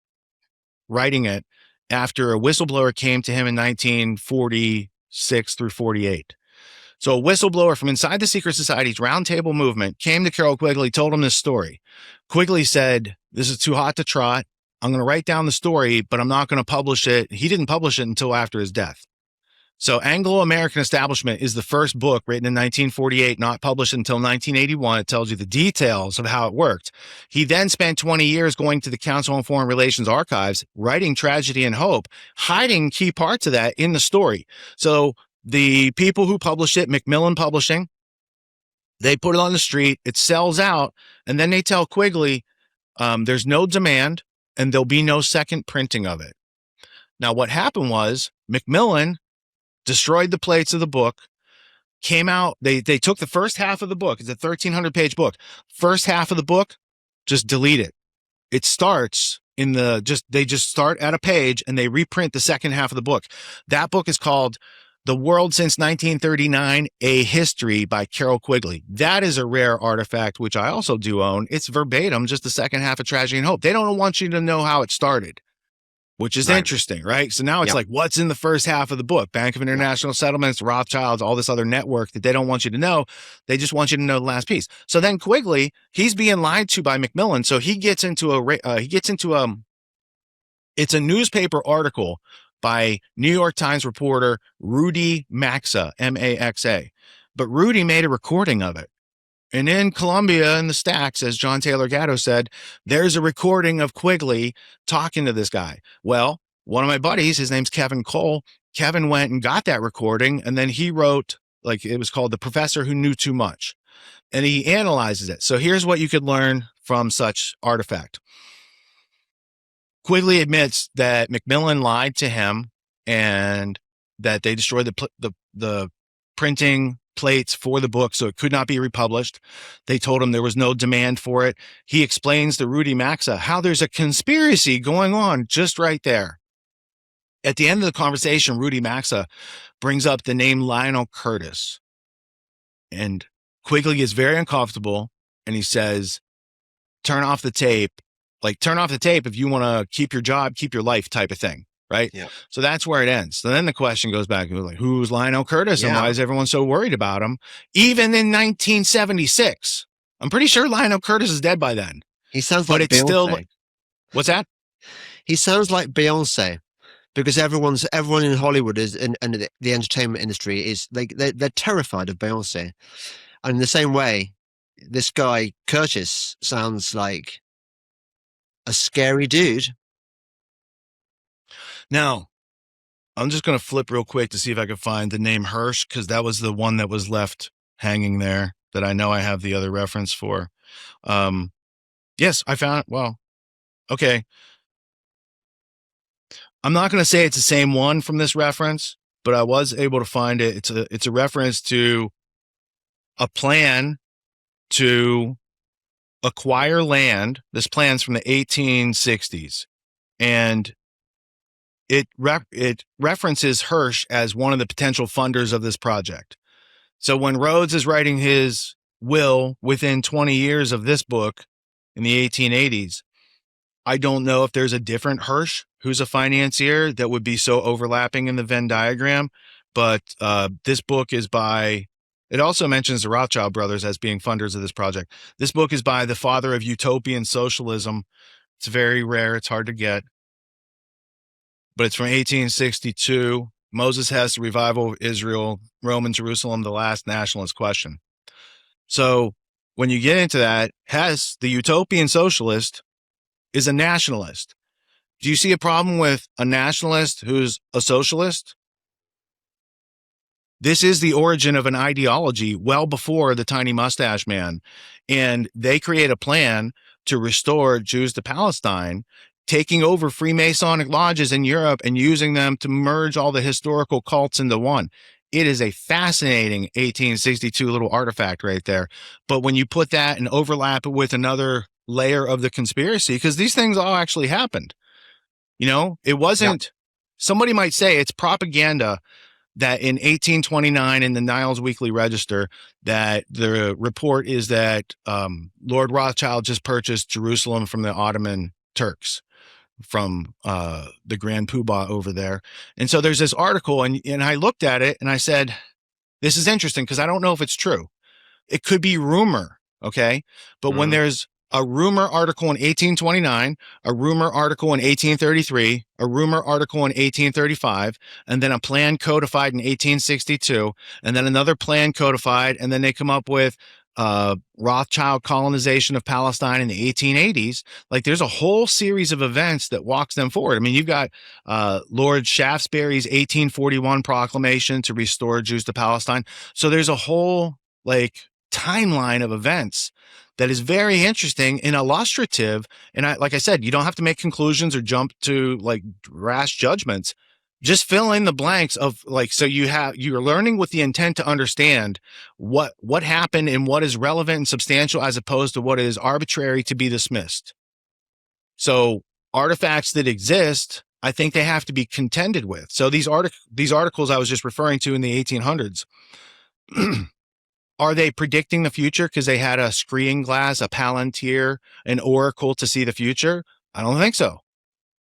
writing it after a whistleblower came to him in 1946 through 48. So a whistleblower from inside the secret society's roundtable movement came to Carroll Quigley, told him this story. Quigley said, "This is too hot to trot. I'm going to write down the story, but I'm not going to publish it." He didn't publish it until after his death. So Anglo-American Establishment is the first book written in 1948, not published until 1981. It tells you the details of how it worked. He then spent 20 years going to the Council on Foreign Relations archives, writing Tragedy and Hope, hiding key parts of that in the story. So the people who published it, Macmillan Publishing, they put it on the street, it sells out, and then they tell Quigley, there's no demand and there'll be no second printing of it. Now, what happened was Macmillan destroyed the plates of the book, came out. They took the first half of the book. It's a 1,300-page book. First half of the book, just delete it. It starts in they just start at a page and they reprint the second half of the book. That book is called The World Since 1939, A History by Carol Quigley. That is a rare artifact, which I also do own. It's verbatim, just the second half of Tragedy and Hope. They don't want you to know how it started, which is interesting, right? So now it's like, what's in the first half of the book? Bank of International Settlements, Rothschilds, all this other network that they don't want you to know. They just want you to know the last piece. So then Quigley, he's being lied to by Macmillan. So he gets into it's a newspaper article by New York Times reporter Rudy Maxa, M-A-X-A. But Rudy made a recording of it. And in Columbia, in the stacks, as John Taylor Gatto said, there's a recording of Quigley talking to this guy. Well, one of my buddies, his name's Kevin Cole. Kevin went and got that recording, and then he wrote, like, it was called The Professor Who Knew Too Much. And he analyzes it. So here's what you could learn from such artifact. Quigley admits that Macmillan lied to him and that they destroyed the printing plates for the book, so it could not be republished. They told him there was no demand for it. He explains to Rudy Maxa how there's a conspiracy going on just right there. At the end of the conversation, Rudy Maxa brings up the name Lionel Curtis. And Quigley is very uncomfortable, and he says, turn off the tape. Like, turn off the tape if you want to keep your job, keep your life type of thing, right? Yeah. So that's where it ends. So then the question goes back, like, who's Lionel Curtis and why is everyone so worried about him? Even in 1976, I'm pretty sure Lionel Curtis is dead by then. He sounds like Beyonce. Still, what's that? He sounds like Beyonce, because everyone in Hollywood is, and the entertainment industry is, they're terrified of Beyonce. And in the same way, this guy Curtis sounds like a scary dude. Now, I'm just going to flip real quick to see if I can find the name Hirsch, because that was the one that was left hanging there that I know I have the other reference for. Yes, I found it. Well, okay. I'm not going to say it's the same one from this reference, but I was able to find it. It's a reference to a plan to acquire land. This plan's from the 1860s, and it references Hirsch as one of the potential funders of this project. So when Rhodes is writing his will within 20 years of this book in the 1880s, I don't know if there's a different Hirsch who's a financier that would be so overlapping in the Venn diagram, but this book is by... It also mentions the Rothschild brothers as being funders of this project. This book is by the father of utopian socialism. It's very rare. It's hard to get. But it's from 1862. Moses Hess, The Revival of Israel, Rome and Jerusalem, The Last Nationalist Question. So when you get into that, Hess, the utopian socialist, is a nationalist. Do you see a problem with a nationalist who's a socialist? This is the origin of an ideology well before the Tiny Mustache Man. And they create a plan to restore Jews to Palestine, taking over Freemasonic lodges in Europe and using them to merge all the historical cults into one. It is a fascinating 1862 little artifact right there. But when you put that and overlap it with another layer of the conspiracy, because these things all actually happened, it wasn't, somebody might say it's propaganda that in 1829 in the Niles Weekly Register, that the report is that Lord Rothschild just purchased Jerusalem from the Ottoman Turks, from the Grand Poobah over there. And so there's this article, and I looked at it and I said, this is interesting because I don't know if it's true. It could be rumor, okay? But when there's a rumor article in 1829, a rumor article in 1833, a rumor article in 1835, and then a plan codified in 1862, and then another plan codified, and then they come up with Rothschild colonization of Palestine in the 1880s. Like, there's a whole series of events that walks them forward. I mean, you've got Lord Shaftesbury's 1841 proclamation to restore Jews to Palestine. So there's a whole timeline of events that is very interesting and illustrative. And like I said, you don't have to make conclusions or jump to rash judgments. just fill in the blanks of like, so you're learning with the intent to understand what happened and what is relevant and substantial as opposed to what is arbitrary to be dismissed. So artifacts that exist, I think they have to be contended with. So these articles I was just referring to in the 1800s, are they predicting the future because they had a screening glass, a palantir, an oracle to see the future? I don't think so.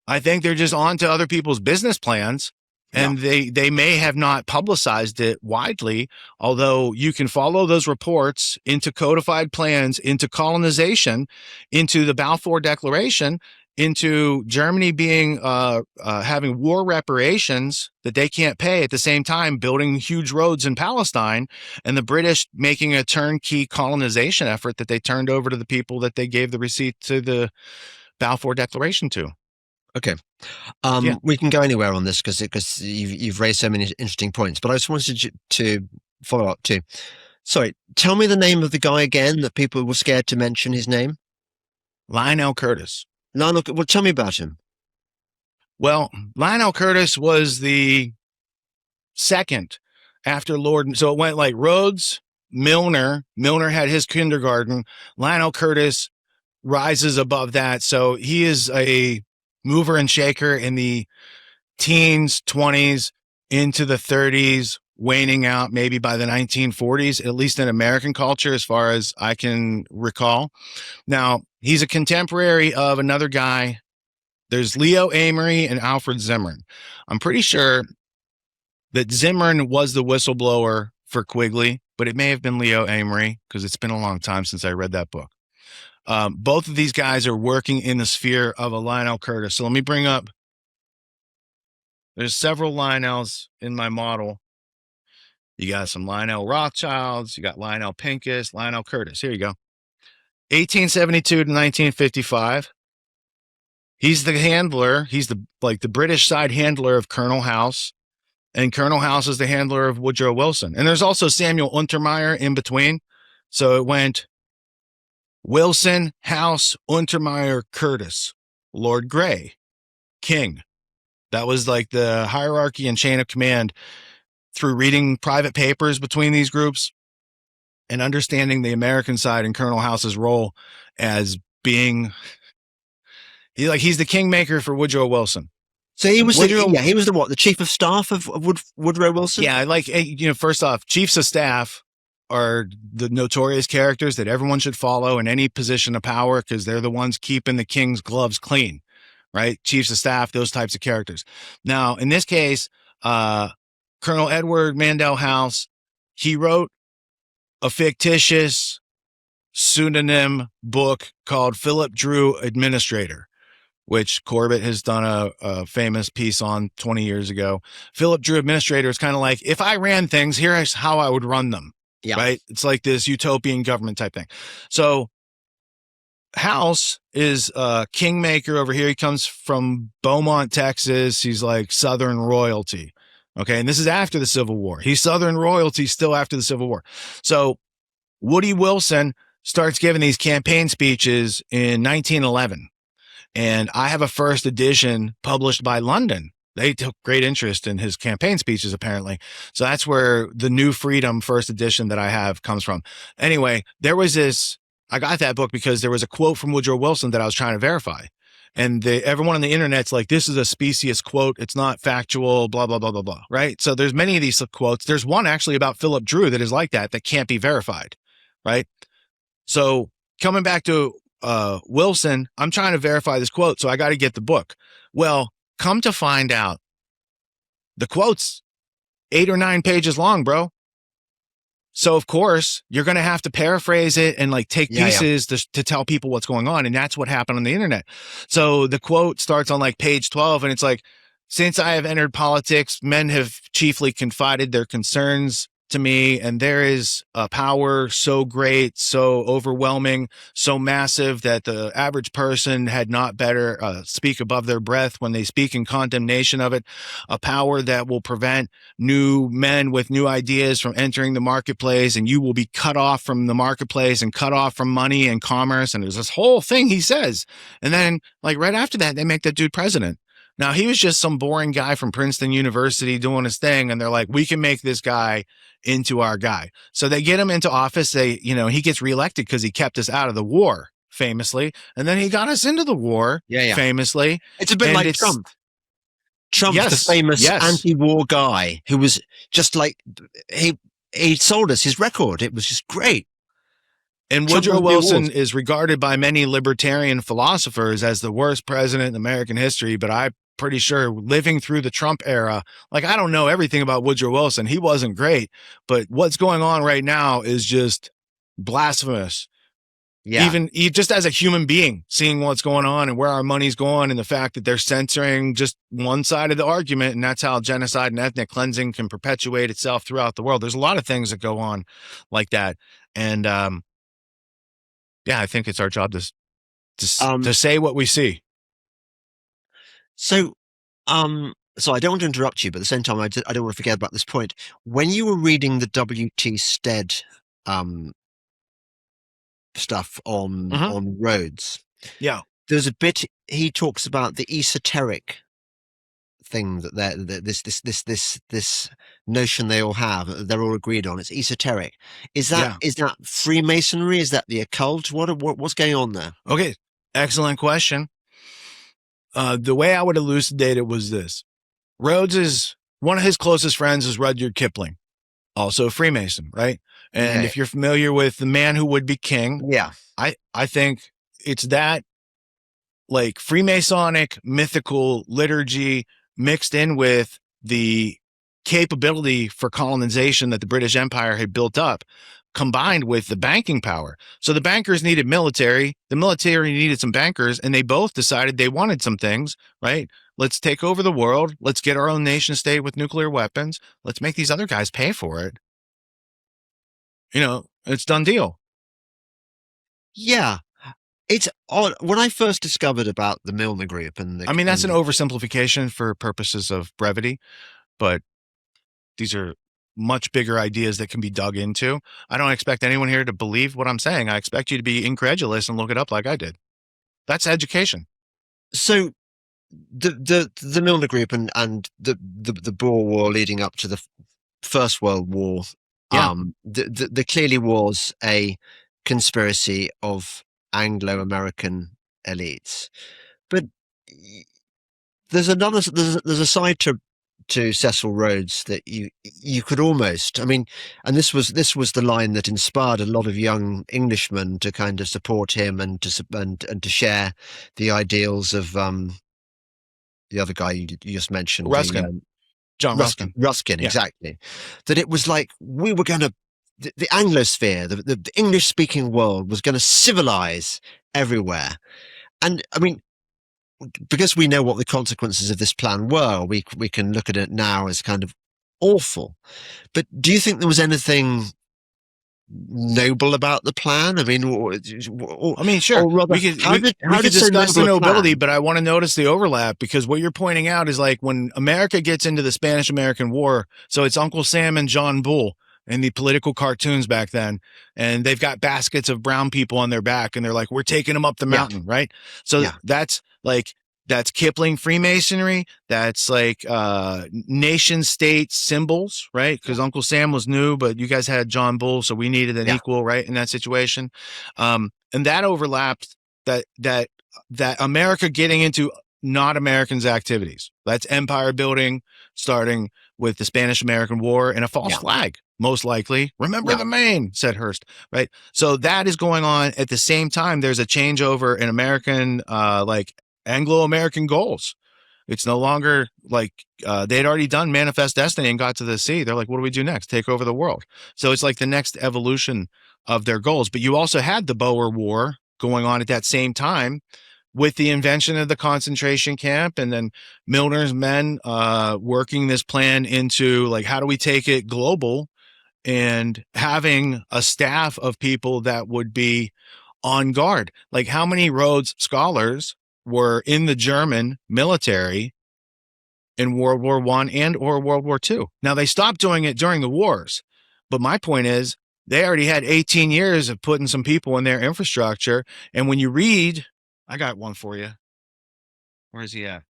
I think they're just on to other people's business plans, and they may have not publicized it widely, although you can follow those reports into codified plans, into colonization, into the Balfour Declaration, into Germany being having war reparations that they can't pay, at the same time building huge roads in Palestine, and the British making a turnkey colonization effort that they turned over to the people that they gave the receipt to the Balfour Declaration to. Okay. We can go anywhere on this because you've raised so many interesting points, but I just wanted to follow up too. Sorry, tell me the name of the guy again that people were scared to mention his name. Lionel Curtis. Well, tell me about him. Well, Lionel Curtis was the second after Lord. So it went like Rhodes, Milner. Milner had his kindergarten. Lionel Curtis rises above that. So he is a mover and shaker in the teens, 20s, into the 30s, waning out maybe by the 1940s, at least in American culture, as far as I can recall. Now, he's a contemporary of another guy. There's Leo Amory and Alfred Zimmern. I'm pretty sure that Zimmern was the whistleblower for Quigley, but it may have been Leo Amory because it's been a long time since I read that book. Both of these guys are working in the sphere of a Lionel Curtis. So let me bring up, there's several Lionels in my model. You got some Lionel Rothschilds, you got Lionel Pincus, Lionel Curtis. Here you go. 1872 to 1955. He's the handler. He's the British side handler of Colonel House. And Colonel House is the handler of Woodrow Wilson. And there's also Samuel Untermeyer in between. So it went Wilson, House, Untermeyer, Curtis, Lord Grey, King. That was like the hierarchy and chain of command through reading private papers between these groups and understanding the American side and Colonel House's role as being, he's the kingmaker for Woodrow Wilson. So he was the chief of staff of Woodrow Wilson? Yeah, first off, chiefs of staff are the notorious characters that everyone should follow in any position of power because they're the ones keeping the king's gloves clean, right? Chiefs of staff, those types of characters. Now, in this case, Colonel Edward Mandell House, he wrote a fictitious pseudonym book called Philip Drew Administrator, which Corbett has done a famous piece on 20 years ago. Philip Drew Administrator is kind of like, if I ran things, here's how I would run them. Yeah. Right. It's like this utopian government type thing. So House is a kingmaker over here. He comes from Beaumont, Texas. He's like Southern royalty. Okay. And this is after the Civil War. He's Southern royalty still after the Civil War. So Woody Wilson starts giving these campaign speeches in 1911. And I have a first edition published by London. They took great interest in his campaign speeches, apparently. So that's where the New Freedom first edition that I have comes from. Anyway, I got that book because there was a quote from Woodrow Wilson that I was trying to verify. And everyone on the internet's like, this is a specious quote. It's not factual, blah, blah, blah, blah, blah. Right. So there's many of these quotes. There's one actually about Philip Drew that is like that can't be verified. Right. So coming back to Wilson, I'm trying to verify this quote. So I got to get the book. Well, come to find out, the quote's 8 or 9 pages long, bro. So of course you're going to have to paraphrase it and take pieces to tell people what's going on. And that's what happened on the internet. So the quote starts on page 12 and it's like, since I have entered politics, men have chiefly confided their concerns to me, and there is a power so great, so overwhelming, so massive that the average person had not better speak above their breath when they speak in condemnation of it, a power that will prevent new men with new ideas from entering the marketplace, and you will be cut off from the marketplace and cut off from money and commerce. And there's this whole thing he says. And then right after that, they make that dude president. Now, he was just some boring guy from Princeton University doing his thing, and they're like, we can make this guy into our guy. So they get him into office. He gets reelected because he kept us out of the war, famously, and then he got us into the war, famously. It's a bit like Trump. Trump's the famous anti-war guy who was just like, he sold us his record. It was just great. And Woodrow Wilson is regarded by many libertarian philosophers as the worst president in American history, but I'm pretty sure living through the Trump era, like, I don't know everything about Woodrow Wilson. He wasn't great, but what's going on right now is just blasphemous. Yeah. Even just as a human being, seeing what's going on and where our money's going, and the fact that they're censoring just one side of the argument, and that's how genocide and ethnic cleansing can perpetuate itself throughout the world. There's a lot of things that go on like that. And, I think it's our job to say what we see. So I don't want to interrupt you, but at the same time, I don't want to forget about this point. When you were reading the W.T. Stead stuff on roads, there's a bit he talks about the esoteric thing that this notion they all have, they're all agreed on. It's esoteric. Is that Freemasonry? Is that the occult? What's going on there? Okay, excellent question. The way I would elucidate it was this: Rhodes is one of his closest friends is Rudyard Kipling, also a Freemason, right? And if you're familiar with The Man Who Would Be King, I think it's that, like, Freemasonic mythical liturgy mixed in with the capability for colonization that the British Empire had built up, combined with the banking power. So the bankers needed military, the military needed some bankers, and they both decided they wanted some things, right? Let's take over the world. Let's get our own nation state with nuclear weapons. Let's make these other guys pay for it. It's done deal. Yeah. It's odd. When I first discovered about the Milner Group that's an oversimplification for purposes of brevity, but these are much bigger ideas that can be dug into. I don't expect anyone here to believe what I'm saying. I expect you to be incredulous and look it up like I did. That's education. So the Milner Group and the Boer War leading up to the First World War, there clearly was a conspiracy of Anglo-American elites, but there's a side to Cecil Rhodes that you could almost, and this was the line that inspired a lot of young Englishmen to kind of support him and to share the ideals of the other guy you just mentioned, Ruskin. John Ruskin. Ruskin, exactly. That it was like we were going to, the Anglosphere, the English-speaking world was going to civilize everywhere. And because we know what the consequences of this plan were, we can look at it now as kind of awful. But do you think there was anything noble about the plan? Sure. Rather, we could discuss the nobility, but I want to notice the overlap, because what you're pointing out is like when America gets into the Spanish-American War, so it's Uncle Sam and John Bull in the political cartoons back then, and they've got baskets of brown people on their back, and they're like, we're taking them up the mountain, right? So that's Kipling Freemasonry. That's like nation state symbols, right? Because Uncle Sam was new, but you guys had John Bull, so we needed an equal, right, in that situation. And that overlapped that America getting into not Americans' activities. That's empire building, starting with the Spanish-American War and a false flag, most likely. Remember the Maine, said Hearst, right? So that is going on at the same time. There's a changeover in American, Anglo-American goals. It's no longer like they had already done Manifest Destiny and got to the sea. They're like, what do we do next? Take over the world. So it's like the next evolution of their goals. But you also had the Boer War going on at that same time, with the invention of the concentration camp, and then Milner's men working this plan into, like, how do we take it global, and having a staff of people that would be on guard. Like, how many Rhodes scholars were in the German military in World War I and or World War II? Now, they stopped doing it during the wars, but my point is they already had 18 years of putting some people in their infrastructure. And when you read, I got one for you. Where is he at?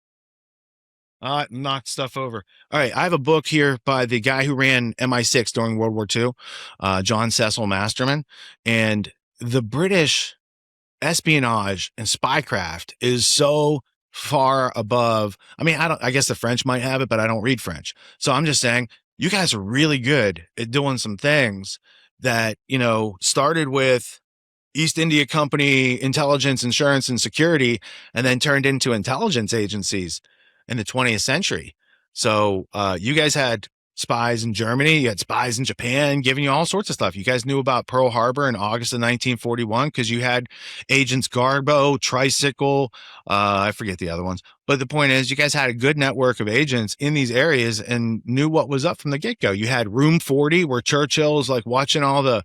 Knocked stuff over. All right, I have a book here by the guy who ran MI6 during World War II, John Cecil Masterman, and the British espionage and spycraft is so far above. I mean, I guess the French might have it, but I don't read French. So I'm just saying, you guys are really good at doing some things that, started with East India Company intelligence, insurance, and security, and then turned into intelligence agencies in the 20th century. So you guys had spies in Germany, you had spies in Japan giving you all sorts of stuff. You guys knew about Pearl Harbor in August of 1941 because you had agents Garbo, Tricycle, I forget the other ones. But the point is, you guys had a good network of agents in these areas and knew what was up from the get-go. You had Room 40, where Churchill is like watching all the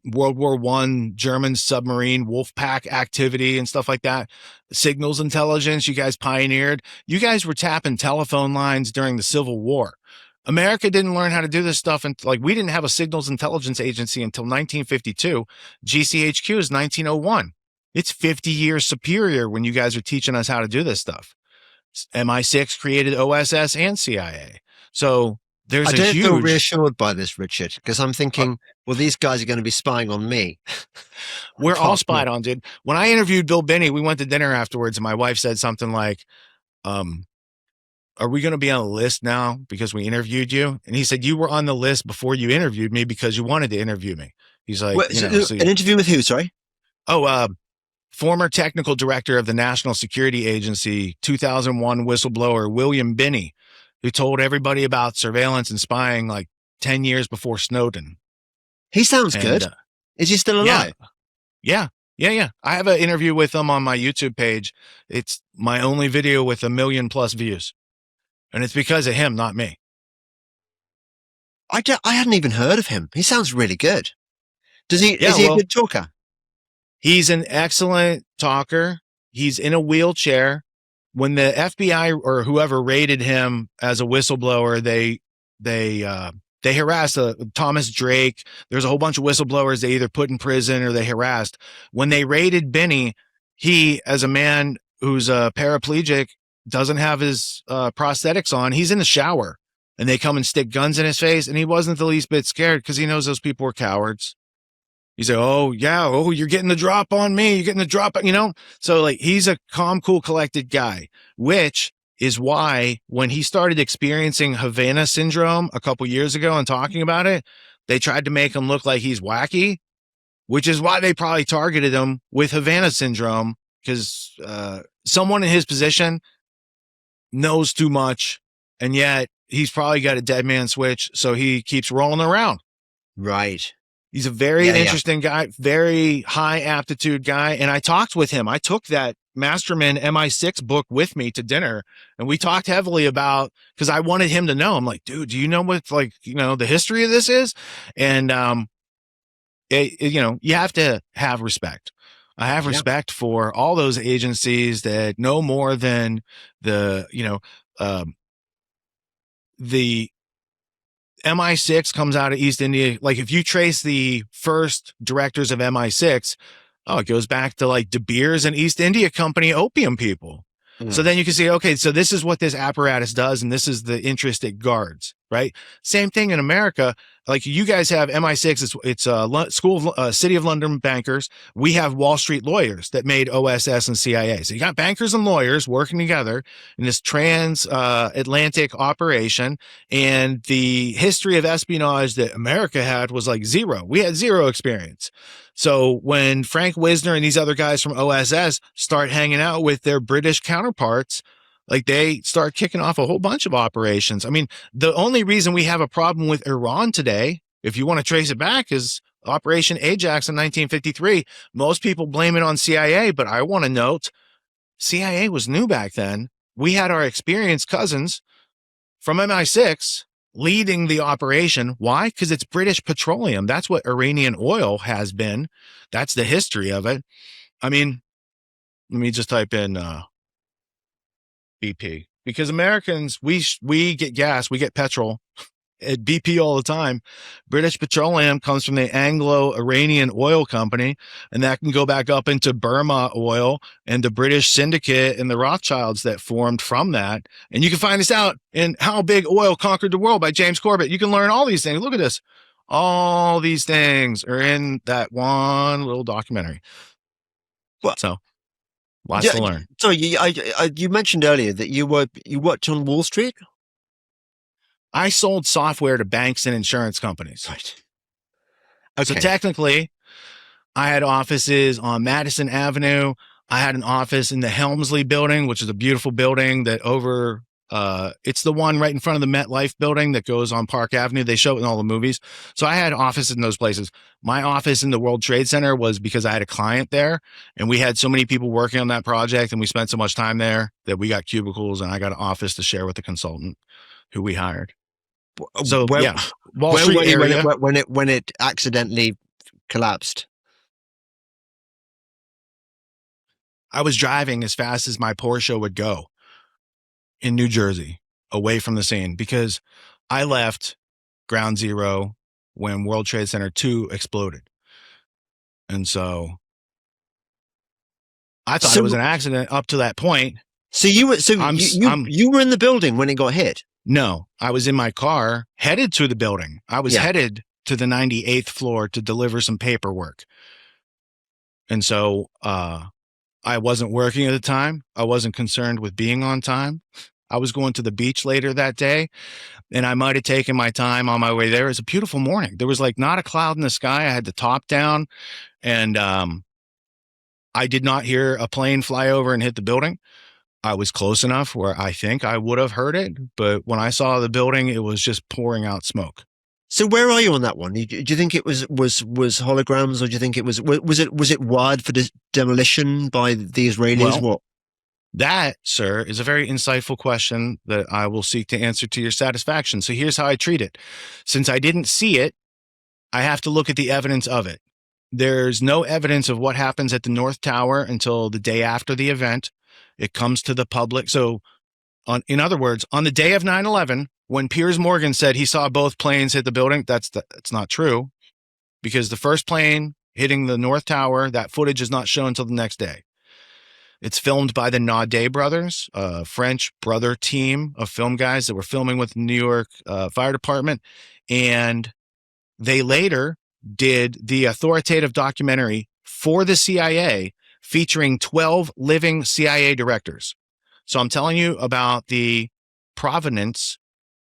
World War I German submarine Wolfpack activity and stuff like that. Signals intelligence, you guys pioneered. You guys were tapping telephone lines during the Civil War. America didn't learn how to do this stuff, and we didn't have a signals intelligence agency until 1952. GCHQ is 1901. It's 50 years superior when you guys are teaching us how to do this stuff. MI6 created OSS and CIA. So there's I a don't huge... feel reassured by this, Richard, because I'm thinking, well, these guys are going to be spying on me. We're all spied on, dude. When I interviewed Bill Binney, we went to dinner afterwards, and my wife said something like, are we going to be on the list now because we interviewed you? And he said, you were on the list before you interviewed me because you wanted to interview me. He's like, an interview with who, sorry? Former technical director of the National Security Agency, 2001 whistleblower William Binney, who told everybody about surveillance and spying 10 years before Snowden. He sounds good. Is he still alive? Yeah. I have an interview with him on my YouTube page. It's my only video with 1 million+ views. And it's because of him, not me. I hadn't even heard of him. He sounds really good. Is he a good talker? He's an excellent talker. He's in a wheelchair. When the FBI or whoever raided him as a whistleblower, they harassed Thomas Drake. There's a whole bunch of whistleblowers they either put in prison or they harassed. When they raided Binney, he, as a man who's a paraplegic, doesn't have his prosthetics on. He's in the shower, and they come and stick guns in his face, and he wasn't the least bit scared because he knows those people are cowards. He's like, oh, yeah, you're getting the drop on me. You're getting the drop, So, he's a calm, cool, collected guy, which is why when he started experiencing Havana syndrome a couple years ago and talking about it, they tried to make him look like he's wacky, which is why they probably targeted him with Havana syndrome, because someone in his position knows too much, and yet he's probably got a dead man switch, so he keeps rolling around. Right. He's a very interesting guy, very high aptitude guy. And I talked with him. I took that Masterman MI6 book with me to dinner, and we talked heavily about, because I wanted him to know. I'm like, dude, do you know what, the history of this is? And, you have to have respect. I have respect for all those agencies that know more than the MI6 comes out of East India. If you trace the first directors of MI6, it goes back to De Beers and East India Company opium people. So then you can see, okay, so this is what this apparatus does, and this is the interest it guards, right? Same thing in America. You guys have MI6, it's City of London bankers. We have Wall Street lawyers that made OSS and CIA. So you got bankers and lawyers working together in this transatlantic operation, and the history of espionage that America had was zero. We had zero experience. So when Frank Wisner and these other guys from OSS start hanging out with their British counterparts, they start kicking off a whole bunch of operations. I mean, the only reason we have a problem with Iran today, if you want to trace it back, is Operation Ajax in 1953. Most people blame it on CIA, but I want to note CIA was new back then. We had our experienced cousins from MI6 leading the operation. Why? Because it's British petroleum. That's what Iranian oil has been. That's the history of it. I mean, let me just type in BP, because Americans, we get gas, we get petrol at BP all the time. British Petroleum comes from the Anglo-Iranian Oil Company, and that can go back up into Burma Oil and the British Syndicate and the Rothschilds that formed from that. And you can find this out in How Big Oil Conquered the World by James Corbett. You can learn all these things. Look at this. All these things are in that one little documentary. Well, so lots to learn. So you mentioned earlier that you worked on Wall Street. I sold software to banks and insurance companies. Right. Okay. So technically, I had offices on Madison Avenue. I had an office in the Helmsley building, which is a beautiful building that it's the one right in front of the MetLife building that goes on Park Avenue. They show it in all the movies. So I had offices in those places. My office in the World Trade Center was because I had a client there, and we had so many people working on that project, and we spent so much time there that we got cubicles, and I got an office to share with the consultant who we hired. So Wall Street area. When it accidentally collapsed. I was driving as fast as my Porsche would go in New Jersey, away from the scene, because I left Ground Zero when World Trade Center 2 exploded. And so I thought it was an accident up to that point. So you were in the building when it got hit? No, I was in my car headed to the building. I was headed to the 98th floor to deliver some paperwork. And so I wasn't working at the time. I wasn't concerned with being on time. I was going to the beach later that day, and I might have taken my time on my way there. It was a beautiful morning. There was like not a cloud in the sky. I had the top down, and I did not hear a plane fly over and hit the building. I was close enough where I think I would have heard it, but when I saw the building, it was just pouring out smoke. So where are you on that one? Do you think it was holograms, or do you think it was it wired for demolition by the Israelis? Well, that, sir, is a very insightful question that I will seek to answer to your satisfaction. So here's how I treat it. Since I didn't see it, I have to look at the evidence of it. There's no evidence of what happens at the North Tower until the day after the event. It comes to the public. So in other words, on the day of 9/11, when Piers Morgan said he saw both planes hit the building, that's not true, because the first plane hitting the North Tower, that footage is not shown until the next day. It's filmed by the Naudet brothers, a French brother team of film guys that were filming with the New York Fire Department. And they later did the authoritative documentary for the CIA featuring 12 living CIA directors. So I'm telling you about the provenance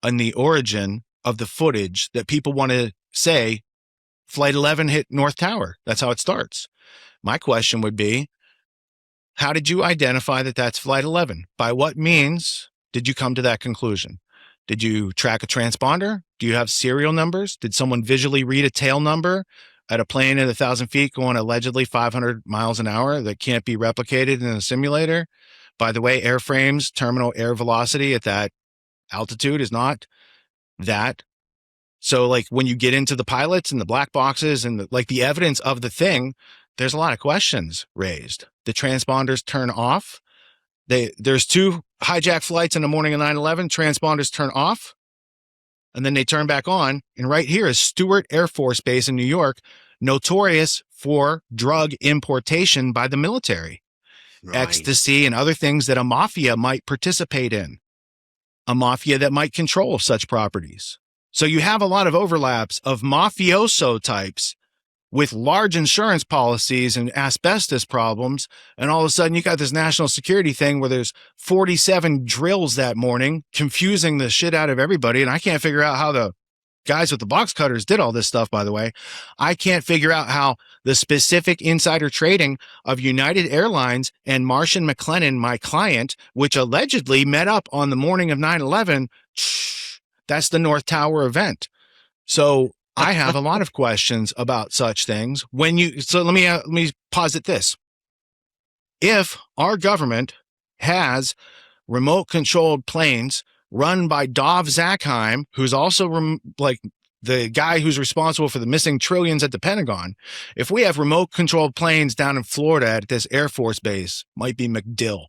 and the origin of the footage that people want to say Flight 11 hit North Tower. That's how it starts. My question would be, how did you identify that that's Flight 11? By what means did you come to that conclusion? Did you track a transponder? Do you have serial numbers? Did someone visually read a tail number at a plane at 1,000 feet going allegedly 500 miles an hour that can't be replicated in a simulator? By the way, airframes, terminal air velocity at that altitude is not that. So like when you get into the pilots and the black boxes and the evidence of the thing, there's a lot of questions raised. The transponders turn off. There's 2 hijack flights in the morning of 9/11. Transponders turn off, and then they turn back on. And right here is Stewart Air Force Base in New York, notorious for drug importation by the military. Right. Ecstasy and other things that a mafia might participate in, a mafia that might control such properties. So you have a lot of overlaps of mafioso types with large insurance policies and asbestos problems. And all of a sudden you got this national security thing where there's 47 drills that morning, confusing the shit out of everybody. And I can't figure out how the guys with the box cutters did all this stuff, by the way. I can't figure out how the specific insider trading of United Airlines and Martian McLennan, my client, which allegedly met up on the morning of 9/11, that's the North Tower event. So I have a lot of questions about such things. So let me posit this. If our government has remote controlled planes run by Dov Zakheim, who's also the guy who's responsible for the missing trillions at the Pentagon, if we have remote controlled planes down in Florida at this Air Force base, might be MacDill,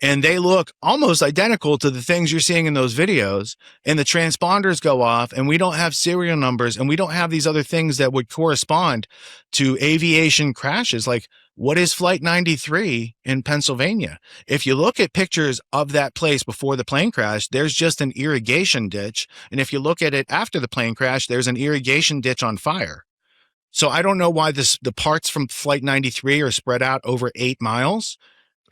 and they look almost identical to the things you're seeing in those videos, and the transponders go off, and we don't have serial numbers, and we don't have these other things that would correspond to aviation crashes. Like, what is Flight 93 in Pennsylvania? If you look at pictures of that place before the plane crash, there's just an irrigation ditch. And if you look at it after the plane crash, there's an irrigation ditch on fire. So I don't know why the parts from Flight 93 are spread out over 8 miles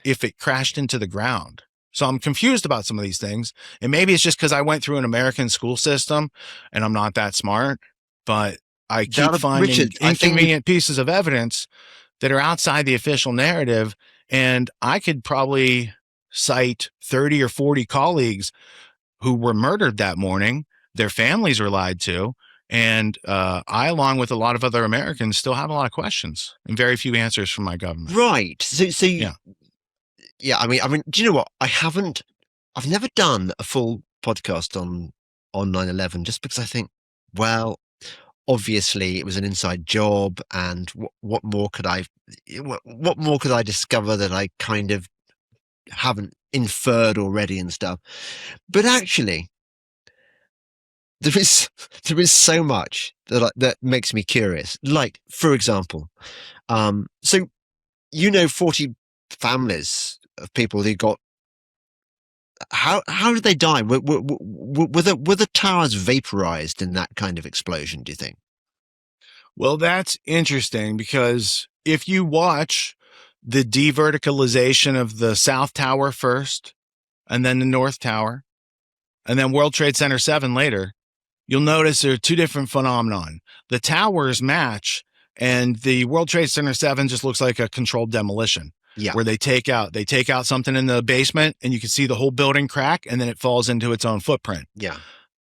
if it crashed into the ground. So I'm confused about some of these things. And maybe it's just because I went through an American school system and I'm not that smart, but I keep finding Richard, inconvenient pieces of evidence that are outside the official narrative. And I could probably cite 30 or 40 colleagues who were murdered that morning. Their families were lied to. And I, along with a lot of other Americans, still have a lot of questions and very few answers from my government. Right. So yeah. I mean, do you know what? I've never done a full podcast on 9/11 just because I think, well, obviously it was an inside job, and what more could I discover that I kind of haven't inferred already and stuff. But actually, there is so much that makes me curious. Like, for example, so 40 families of people who got. How did they die? Were the towers vaporized in that kind of explosion, do you think? Well, that's interesting because if you watch the deverticalization of the South Tower first, and then the North Tower, and then World Trade Center 7 later, you'll notice there are two different phenomenon. The towers match, and the World Trade Center 7 just looks like a controlled demolition. Yeah. Where they take out something in the basement and you can see the whole building crack and then it falls into its own footprint. Yeah.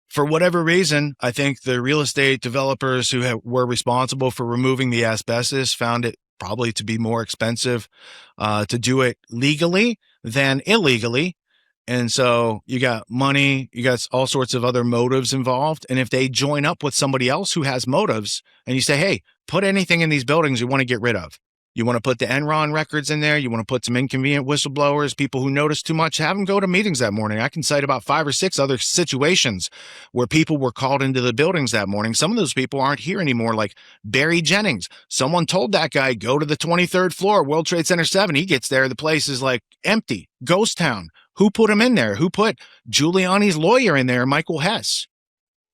For whatever reason, I think the real estate developers who were responsible for removing the asbestos found it probably to be more expensive to do it legally than illegally. And so you got money, you got all sorts of other motives involved. And if they join up with somebody else who has motives and you say, hey, put anything in these buildings you want to get rid of. You want to put the Enron records in there. You want to put some inconvenient whistleblowers, people who notice too much, have them go to meetings that morning. I can cite about 5 or 6 other situations where people were called into the buildings that morning. Some of those people aren't here anymore, like Barry Jennings. Someone told that guy, go to the 23rd floor, World Trade Center 7. He gets there. The place is like empty, ghost town. Who put him in there? Who put Giuliani's lawyer in there, Michael Hess?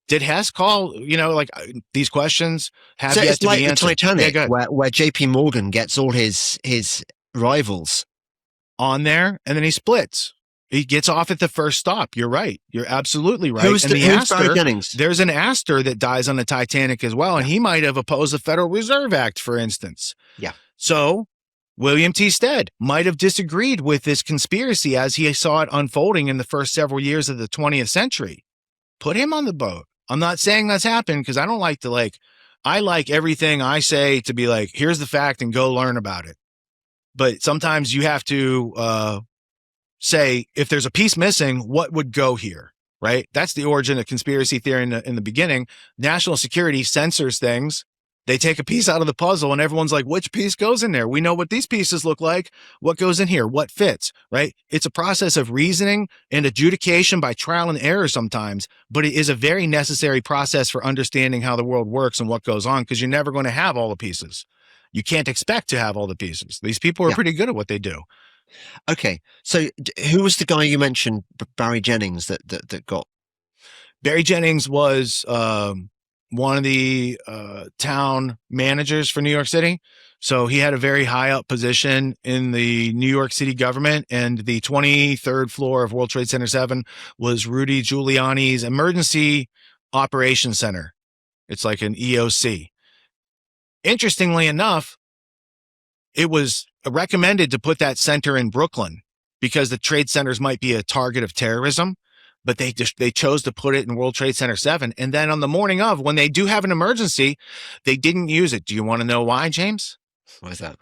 Did Hess call, these questions have so yet it's to like be the answered? Titanic, Yeah, where JP Morgan gets all his rivals on there, and then he splits. He gets off at the first stop. You're right. You're absolutely right. Who's Barry Astor, Jennings? there's an Astor that dies on the Titanic as well, and he might have opposed the Federal Reserve Act, for instance. Yeah. So William T. Stead might have disagreed with this conspiracy as he saw it unfolding in the first several years of the 20th century. Put him on the boat. I'm not saying that's happened because I don't like to I like everything I say to be like, here's the fact and go learn about it. But sometimes you have to say, if there's a piece missing, what would go here, right? That's the origin of conspiracy theory in the beginning. National security censors things. They take a piece out of the puzzle and everyone's like, which piece goes in there? We know what these pieces look like. What goes in here? What fits, right? It's a process of reasoning and adjudication by trial and error sometimes, but it is a very necessary process for understanding how the world works and what goes on, because you're never going to have all the pieces. You can't expect to have all the pieces. These people are pretty good at what they do. Okay. So who was the guy you mentioned, Barry Jennings, that got? Barry Jennings was one of the town managers for New York City. So he had a very high up position in the New York City government, and the 23rd floor of World Trade Center 7 was Rudy Giuliani's emergency operations center. It's like an EOC. Interestingly enough, it was recommended to put that center in Brooklyn because the trade centers might be a target of terrorism. But they chose to put it in World Trade Center 7. And then on the morning of, when they do have an emergency, they didn't use it. Do you want to know why, James? Why is that?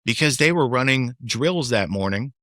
Because they were running drills that morning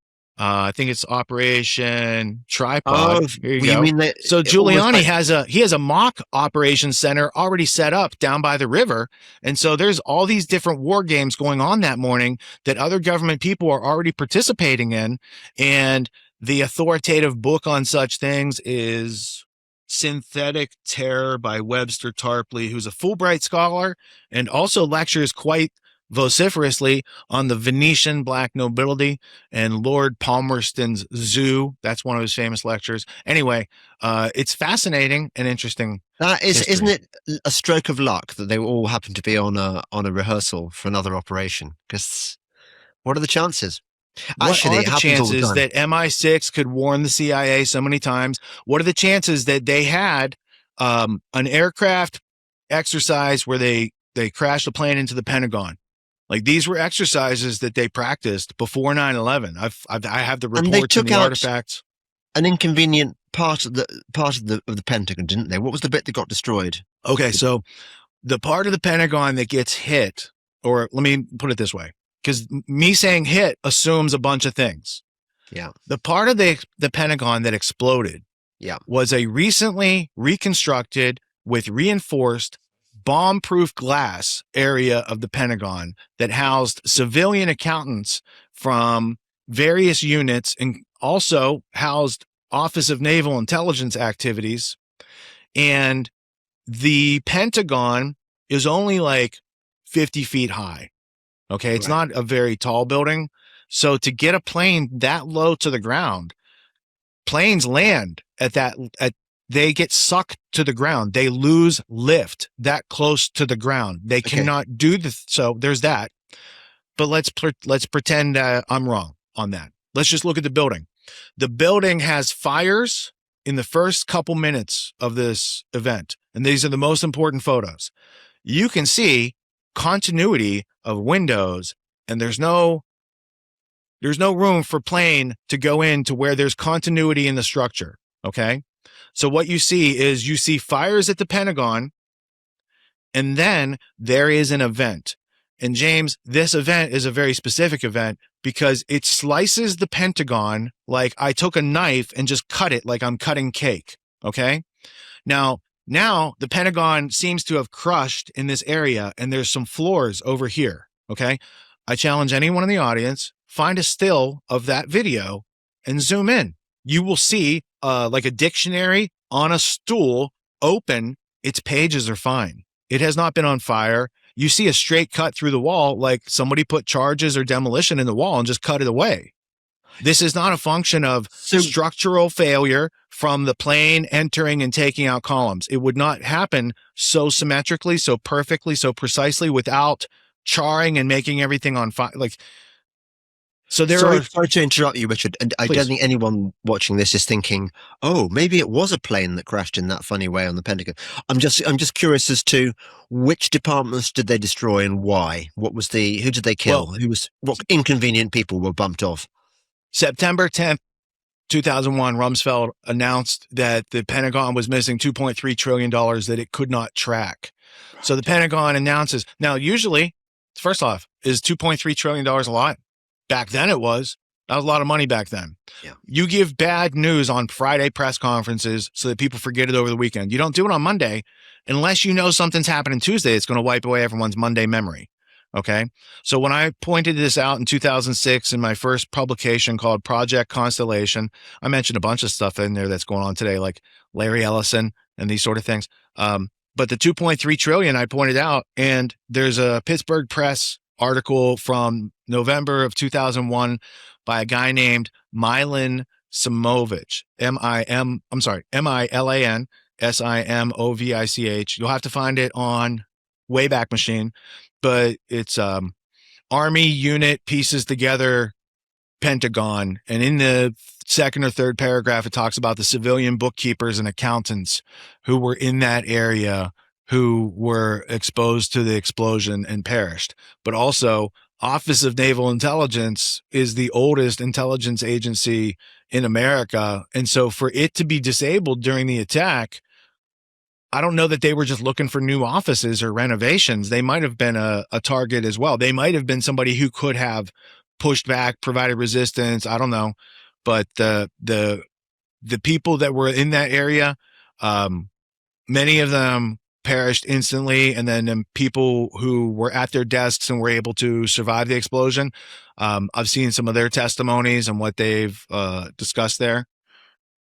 I think it's Operation Tripod. Oh, Here you well, you go. mean that So almost Giuliani like, has a mock operations center already set up down by the river, and so there's all these different war games going on that morning that other government people are already participating in, and the authoritative book on such things is Synthetic Terror by Webster Tarpley, who's a Fulbright scholar and also lectures quite vociferously on the Venetian black nobility and Lord Palmerston's Zoo. That's one of his famous lectures. Anyway, it's fascinating and interesting. that is, history. isn't it a stroke of luck that they all happen to be on a rehearsal for another operation? Because what are the chances? What Actually, are it the happens all the chances time. that MI6 could warn the CIA so many times? What are the chances that they had an aircraft exercise where they crashed a plane into the Pentagon? Like, these were exercises that they practiced before 9/11. I have the And they reports and took the out artifacts. an inconvenient part of the Pentagon, didn't they? What was the bit that got destroyed? Okay, so the part of the Pentagon that gets hit, or let me put it this way, because me saying hit assumes a bunch of things. Yeah. The part of the Pentagon that exploded Yeah. was a recently reconstructed with reinforced bomb-proof glass area of the Pentagon that housed civilian accountants from various units and also housed Office of Naval Intelligence activities. And the Pentagon is only like 50 feet high. Okay. It's Right. not a very tall building. So to get a plane that low to the ground, planes land they get sucked to the ground. They lose lift that close to the ground. They Okay. cannot do so there's that. But let's pretend I'm wrong on that. Let's just look at the building. The building has fires in the first couple minutes of this event. And these are the most important photos. You can see continuity of windows, and there's no room for plane to go into where there's continuity in the structure. Okay. So what you see fires at the Pentagon, and then there is an event. And James, this event is a very specific event because it slices the Pentagon like I took a knife and just cut it like I'm cutting cake. Okay. Now the Pentagon seems to have crushed in this area, and there's some floors over here. Okay. I challenge anyone in the audience, find a still of that video and zoom in. You will see like a dictionary on a stool open. Its pages are fine. It has not been on fire. You see a straight cut through the wall, like somebody put charges or demolition in the wall and just cut it away. This is not a function of structural failure from the plane entering and taking out columns. It would not happen so symmetrically, so perfectly, so precisely without charring and making everything on fire. Sorry to interrupt you, Richard. And I Please. don't think anyone watching this is thinking, "Oh, maybe it was a plane that crashed in that funny way on the Pentagon." I'm just curious as to which departments did they destroy and why. Who did they kill? Well, what inconvenient people were bumped off? September 10th, 2001, Rumsfeld announced that the Pentagon was missing $2.3 trillion that it could not track. So the Pentagon announces. Now, usually, first off, is $2.3 trillion a lot? Back then it was. That was a lot of money back then. Yeah. You give bad news on Friday press conferences so that people forget it over the weekend. You don't do it on Monday unless you know something's happening Tuesday. It's going to wipe away everyone's Monday memory. Okay. So when I pointed this out in 2006 in my first publication called Project Constellation, I mentioned a bunch of stuff in there that's going on today, like Larry Ellison and these sort of things. But the 2.3 trillion I pointed out, and there's a Pittsburgh Press article from November of 2001 by a guy named Milan Simovich, Milan Simovich. You'll have to find it on Wayback Machine, but it's Army unit pieces together Pentagon. And in the second or third paragraph, it talks about the civilian bookkeepers and accountants who were in that area who were exposed to the explosion and perished. But also, Office of Naval Intelligence is the oldest intelligence agency in America. And so for it to be disabled during the attack, I don't know that they were just looking for new offices or renovations. They might have been a target as well. They might have been somebody who could have pushed back, provided resistance. I don't know, but the people that were in that area, many of them perished instantly, and then people who were at their desks and were able to survive the explosion. I've seen some of their testimonies and what they've discussed there.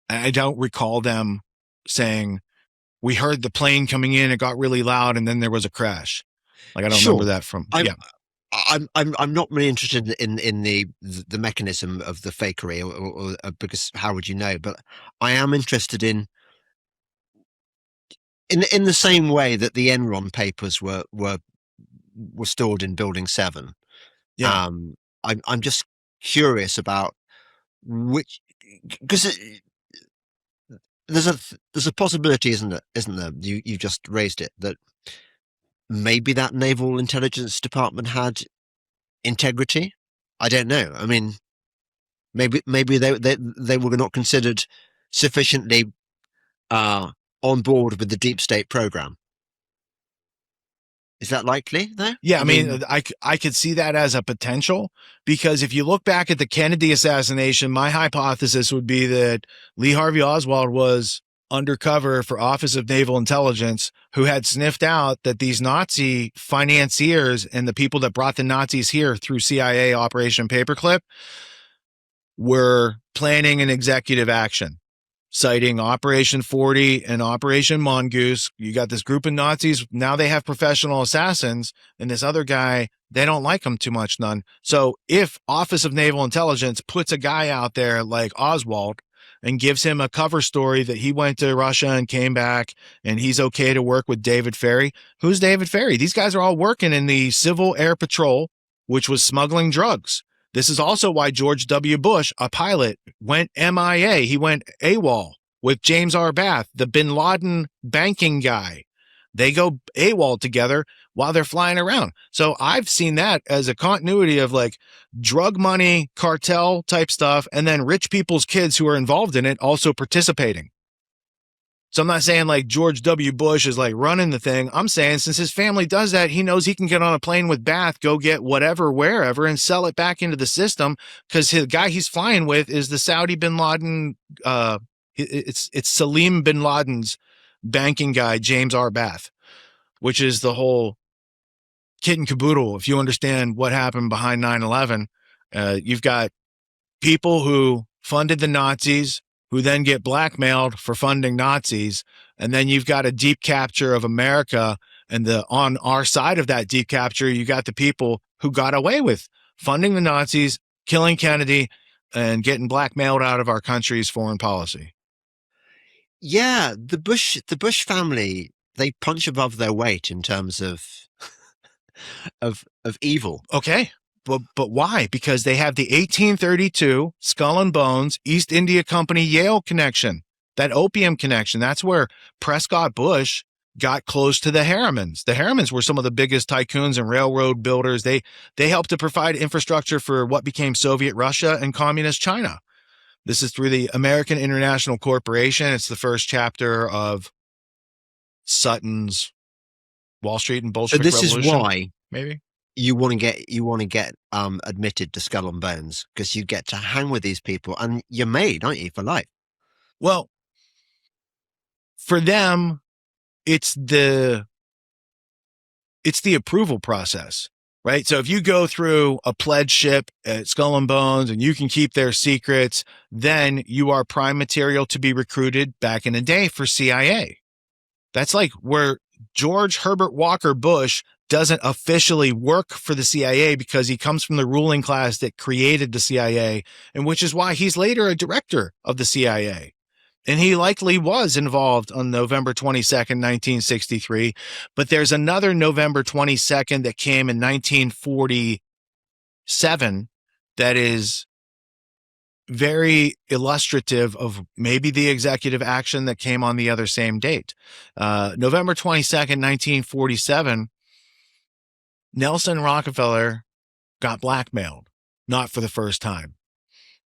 I don't recall them saying, "We heard the plane coming in, it got really loud, and then there was a crash." Like, I don't remember that from. I'm not really interested in the mechanism of the fakery, or because how would you know? But I am interested in the same way that the Enron papers were stored in Building 7. Yeah. I'm just curious about which, because there's a possibility, isn't there? You just raised it, that maybe that Naval Intelligence Department had integrity. I don't know. I mean, maybe they were not considered sufficiently on board with the deep state program. Is that likely there? Yeah, I mean, I could see that as a potential, because if you look back at the Kennedy assassination, my hypothesis would be that Lee Harvey Oswald was undercover for Office of Naval Intelligence, who had sniffed out that these Nazi financiers and the people that brought the Nazis here through CIA Operation Paperclip were planning an executive action, citing Operation 40 and Operation Mongoose. You got this group of Nazis. Now they have professional assassins, and this other guy, they don't like him too much, none. So if Office of Naval Intelligence puts a guy out there like Oswald and gives him a cover story that he went to Russia and came back and he's okay to work with David Ferry. Who's David Ferry? These guys are all working in the Civil Air Patrol, which was smuggling drugs. This is also why George W. Bush, a pilot, went MIA. He went AWOL with James R. Bath, the bin Laden banking guy. They go AWOL together while they're flying around. So I've seen that as a continuity of like drug money, cartel type stuff, and then rich people's kids who are involved in it also participating. So I'm not saying like George W. Bush is like running the thing. I'm saying since his family does that, he knows he can get on a plane with Bath, go get whatever, wherever, and sell it back into the system, because the guy he's flying with is the Saudi bin Laden. It's Salim bin Laden's banking guy, James R. Bath, which is the whole kit and caboodle. If you understand what happened behind 9/11, you've got people who funded the Nazis, who then get blackmailed for funding Nazis. And then you've got a deep capture of America. And on our side of that deep capture, you got the people who got away with funding the Nazis, killing Kennedy, and getting blackmailed out of our country's foreign policy. Yeah, the Bush family, they punch above their weight in terms of of evil. Okay. But why? Because they have the 1832 Skull and Bones East India Company Yale connection, that opium connection. That's where Prescott Bush got close to the Harrimans. The Harrimans were some of the biggest tycoons and railroad builders. They helped to provide infrastructure for what became Soviet Russia and communist China. This is through the American International Corporation. It's the first chapter of Sutton's Wall Street and Bolshevik So this Revolution. is why maybe you want to get admitted to Skull and Bones, because you get to hang with these people and you're made, aren't you, for life? Well, for them, it's the approval process, right? So if you go through a pledge ship at Skull and Bones and you can keep their secrets, then you are prime material to be recruited back in the day for CIA. That's like where George Herbert Walker Bush doesn't officially work for the CIA, because he comes from the ruling class that created the CIA, and which is why he's later a director of the CIA. And he likely was involved on November 22nd, 1963. But there's another November 22nd that came in 1947 that is very illustrative of maybe the executive action that came on the other same date. November 22nd, 1947, Nelson Rockefeller got blackmailed, not for the first time.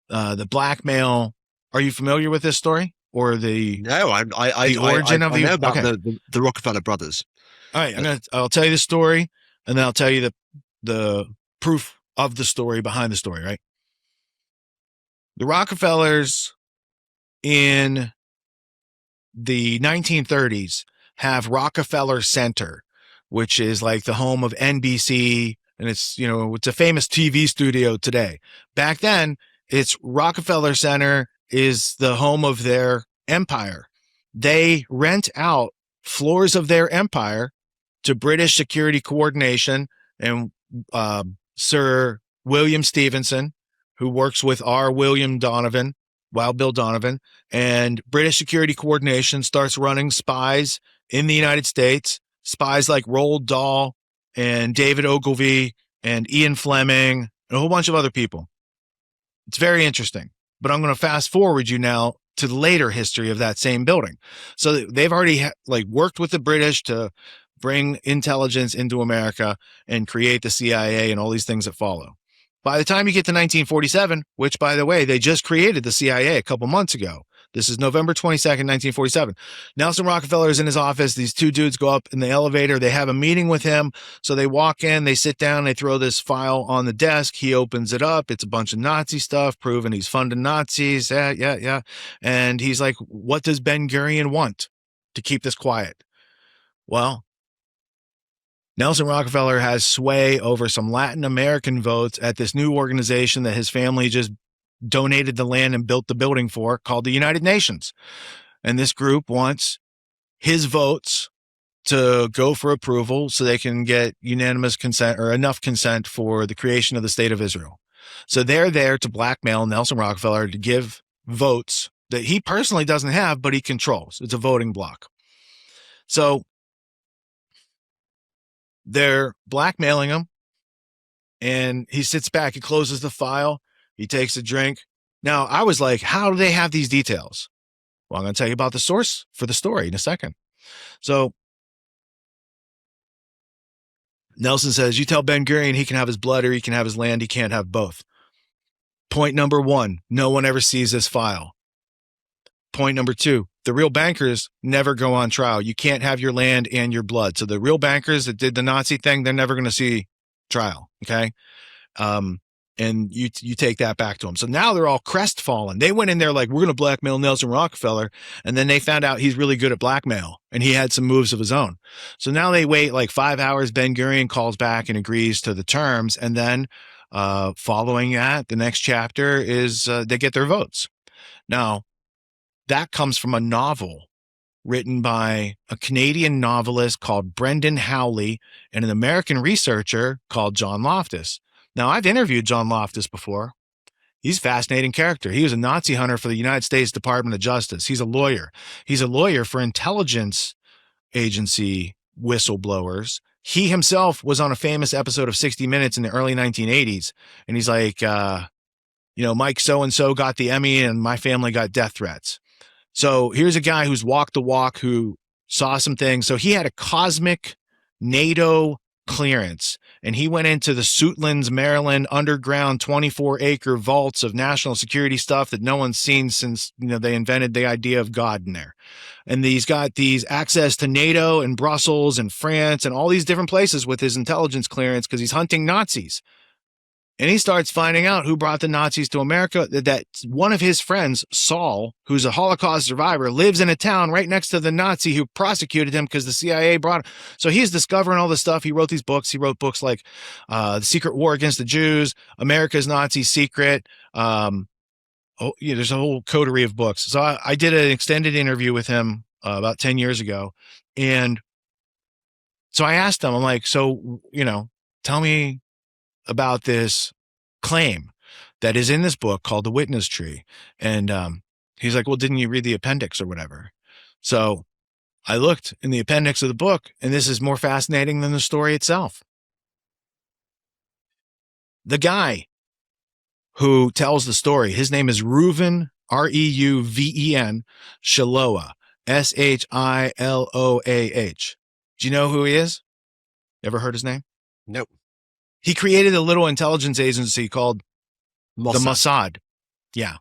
The blackmail, are you familiar with this story? Or the origin of the know about the Rockefeller brothers. All right, I'll tell you the story, and then I'll tell you the proof of the story behind the story, right? The Rockefellers in the 1930s have Rockefeller Center, which is like the home of NBC, and it's a famous TV studio today. Back then, it's Rockefeller Center is the home of their empire. They rent out floors of their empire to British security coordination and Sir William Stevenson, who works with our William Donovan, Wild Bill Donovan, and British security coordination starts running spies in the United States, spies like Roald Dahl and David Ogilvy and Ian Fleming and a whole bunch of other people. It's very interesting, but I'm going to fast forward you now to the later history of that same building. So they've already worked with the British to bring intelligence into America and create the CIA and all these things that follow. By the time you get to 1947, which, by the way, they just created the CIA a couple months ago. This is November 22nd, 1947. Nelson Rockefeller is in his office. These two dudes go up in the elevator. They have a meeting with him. So they walk in, they sit down, they throw this file on the desk. He opens it up. It's a bunch of Nazi stuff, proving he's funding Nazis. Yeah. And he's like, what does Ben Gurion want to keep this quiet? Well, Nelson Rockefeller has sway over some Latin American votes at this new organization that his family just donated the land and built the building for, called the United Nations. And this group wants his votes to go for approval so they can get unanimous consent or enough consent for the creation of the state of Israel. So they're there to blackmail Nelson Rockefeller to give votes that he personally doesn't have, but he controls. It's a voting block. So they're blackmailing him, and he sits back, he closes the file, he takes a drink. Now, I was like, how do they have these details? Well, I'm going to tell you about the source for the story in a second. So Nelson says, you tell Ben Gurion he can have his blood or he can have his land. He can't have both. Point number one, no one ever sees this file. Point number two, the real bankers never go on trial. You can't have your land and your blood. So the real bankers that did the Nazi thing, they're never going to see trial. Okay. And you take that back to them. So now they're all crestfallen. They went in there like, we're going to blackmail Nelson Rockefeller. And then they found out he's really good at blackmail and he had some moves of his own. So now they wait like 5 hours. Ben Gurion calls back and agrees to the terms. And then following that, the next chapter is they get their votes. Now, that comes from a novel written by a Canadian novelist called Brendan Howley and an American researcher called John Loftus. Now, I've interviewed John Loftus before. He's a fascinating character. He was a Nazi hunter for the United States Department of Justice. He's a lawyer. He's a lawyer for intelligence agency whistleblowers. He himself was on a famous episode of 60 Minutes in the early 1980s. And he's like, Mike so-and-so got the Emmy and my family got death threats. So here's a guy who's walked the walk, who saw some things. So he had a cosmic NATO clearance, and he went into the Suitlands, Maryland underground 24-acre vaults of national security stuff that no one's seen since they invented the idea of God in there. And he's got these access to NATO and Brussels and France and all these different places with his intelligence clearance because he's hunting Nazis. And he starts finding out who brought the Nazis to America, that one of his friends, Saul, who's a Holocaust survivor, lives in a town right next to the Nazi who prosecuted him because the CIA brought him. So he's discovering all this stuff. He wrote these books. He wrote books like The Secret War Against the Jews, America's Nazi Secret. There's a whole coterie of books. So I did an extended interview with him about 10 years ago. And so I asked him, I'm like, so, tell me about this claim that is in this book called The Witness Tree. And he's like, well, didn't you read the appendix or whatever? So I looked in the appendix of the book, and this is more fascinating than the story itself. The guy who tells the story, his name is Reuven, Reuven, Shiloah, Shiloah. Do you know who he is? Ever heard his name? Nope. He created a little intelligence agency called the Mossad. Yeah.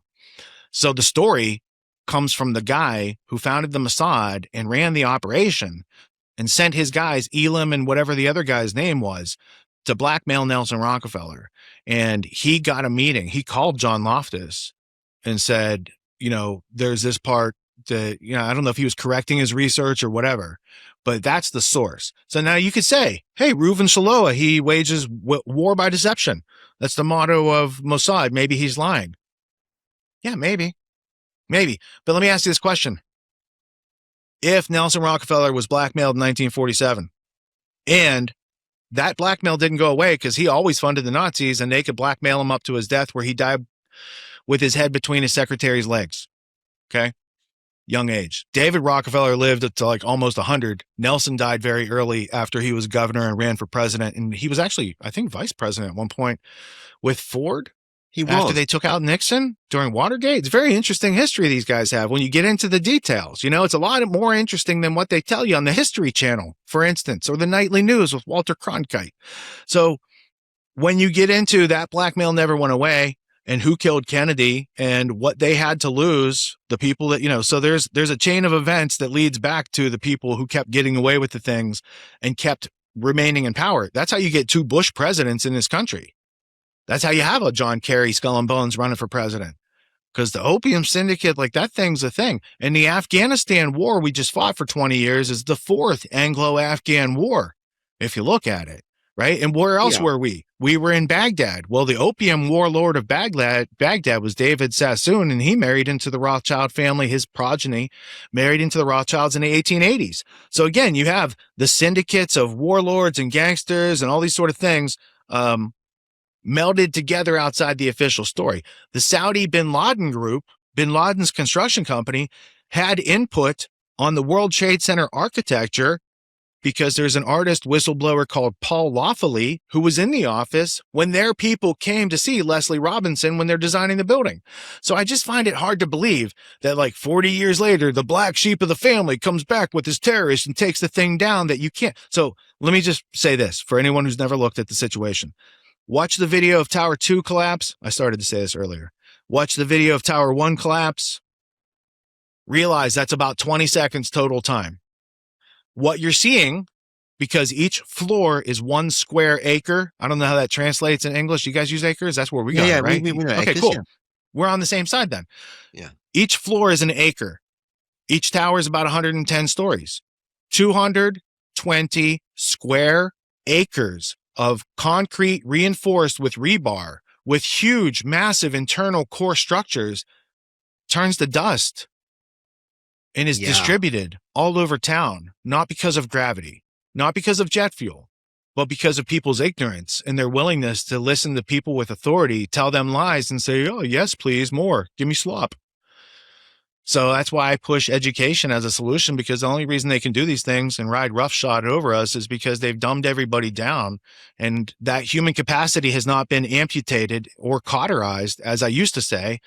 So the story comes from the guy who founded the Mossad and ran the operation and sent his guys, Elam and whatever the other guy's name was, to blackmail Nelson Rockefeller. And he got a meeting. He called John Loftus and said, there's this part that, I don't know if he was correcting his research or whatever, but that's the source. So now you could say, hey, Reuven Shaloa, he wages war by deception. That's the motto of Mossad. Maybe he's lying. Yeah, maybe. But let me ask you this question. If Nelson Rockefeller was blackmailed in 1947 and that blackmail didn't go away because he always funded the Nazis and they could blackmail him up to his death where he died with his head between his secretary's legs. Okay. Young age. David Rockefeller lived to like almost 100. Nelson died very early after he was governor and ran for president. And he was actually, I think, vice president at one point with Ford. He was. After they took out Nixon during Watergate. It's very interesting history these guys have when you get into the details. It's a lot more interesting than what they tell you on the History Channel, for instance, or the Nightly News with Walter Cronkite. So when you get into that blackmail never went away and who killed Kennedy and what they had to lose, the people that, so there's a chain of events that leads back to the people who kept getting away with the things and kept remaining in power. That's how you get 2 Bush presidents in this country. That's how you have a John Kerry, skull and bones, running for president. Because the opium syndicate, like that thing's a thing. And the Afghanistan war we just fought for 20 years is the 4th Anglo-Afghan war, if you look at it, right? And where else were we? We were in Baghdad. Well, the opium warlord of Baghdad was David Sassoon, and he married into the Rothschild family. His progeny married into the Rothschilds in the 1880s. So again, you have the syndicates of warlords and gangsters and all these sort of things melded together outside the official story. The Saudi bin Laden group, bin Laden's construction company, had input on the World Trade Center architecture because there's an artist whistleblower called Paul Lawfully who was in the office when their people came to see Leslie Robinson when they're designing the building. So I just find it hard to believe that like 40 years later, the black sheep of the family comes back with his terrorists and takes the thing down that you can't. So let me just say this for anyone who's never looked at the situation. Watch the video of Tower 2 collapse. I started to say this earlier. Watch the video of Tower 1 collapse. Realize that's about 20 seconds total time. What you're seeing, because each floor is 1 square acre. I don't know how that translates in English. You guys use acres? That's where we got it, right? We know okay, acres, cool. Yeah. We're on the same side then. Yeah. Each floor is an acre. Each tower is about 110 stories. 220 square acres of concrete reinforced with rebar with huge, massive internal core structures turns to dust and is distributed all over town, not because of gravity, not because of jet fuel, but because of people's ignorance and their willingness to listen to people with authority, tell them lies and say, oh, yes, please, more, give me slop. So that's why I push education as a solution, because the only reason they can do these things and ride roughshod over us is because they've dumbed everybody down. And that human capacity has not been amputated or cauterized, as I used to say.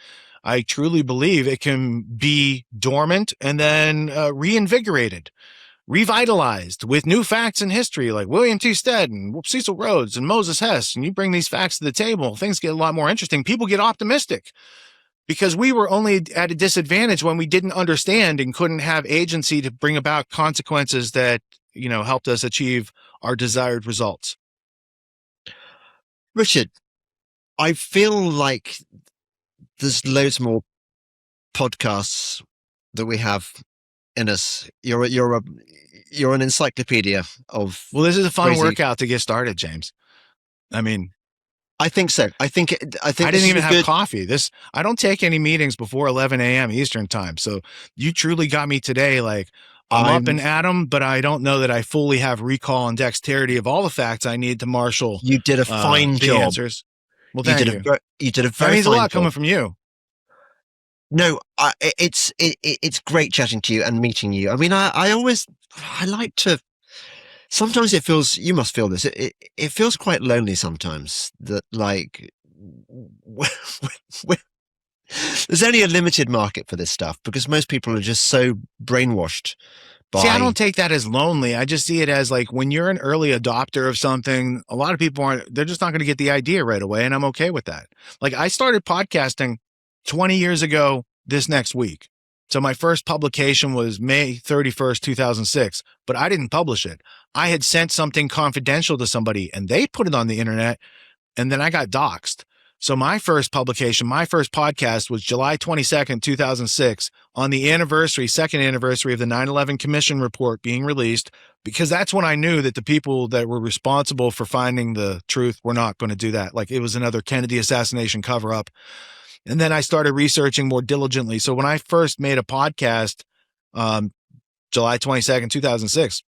I truly believe it can be dormant and then reinvigorated, revitalized with new facts in history like William T. Stead and Cecil Rhodes and Moses Hess. And you bring these facts to the table, things get a lot more interesting. People get optimistic. Because we were only at a disadvantage when we didn't understand and couldn't have agency to bring about consequences that, helped us achieve our desired results. Richard, I feel like there's loads more podcasts that we have in us. You're an encyclopedia of. Well, this is a fun crazy workout to get started, James. I mean, I think so. I think I didn't even have coffee. I don't take any meetings before 11 a.m. Eastern time. So you truly got me today. Like I'm up and at 'em, but I don't know that I fully have recall and dexterity of all the facts I need to marshal. You did a fine the job. Answers. Well, thank you. You did a very that means a fine lot job. coming from you. No, it's great chatting to you and meeting you. I mean, I like to. Sometimes it feels, you must feel this, it feels quite lonely sometimes that like, there's only a limited market for this stuff because most people are just so brainwashed by. See, I don't take that as lonely. I just see it as like when you're an early adopter of something, a lot of people they're just not going to get the idea right away. And I'm okay with that. Like I started podcasting 20 years ago this next week. So my first publication was May 31st, 2006, but I didn't publish it. I had sent something confidential to somebody and they put it on the internet, and then I got doxxed. So my first publication, my first podcast was July 22nd, 2006, on the second anniversary of the 9/11 Commission report being released, because that's when I knew that the people that were responsible for finding the truth were not going to do that. Like, it was another Kennedy assassination cover up. And then I started researching more diligently. So when I first made a podcast, July 22nd, 2006,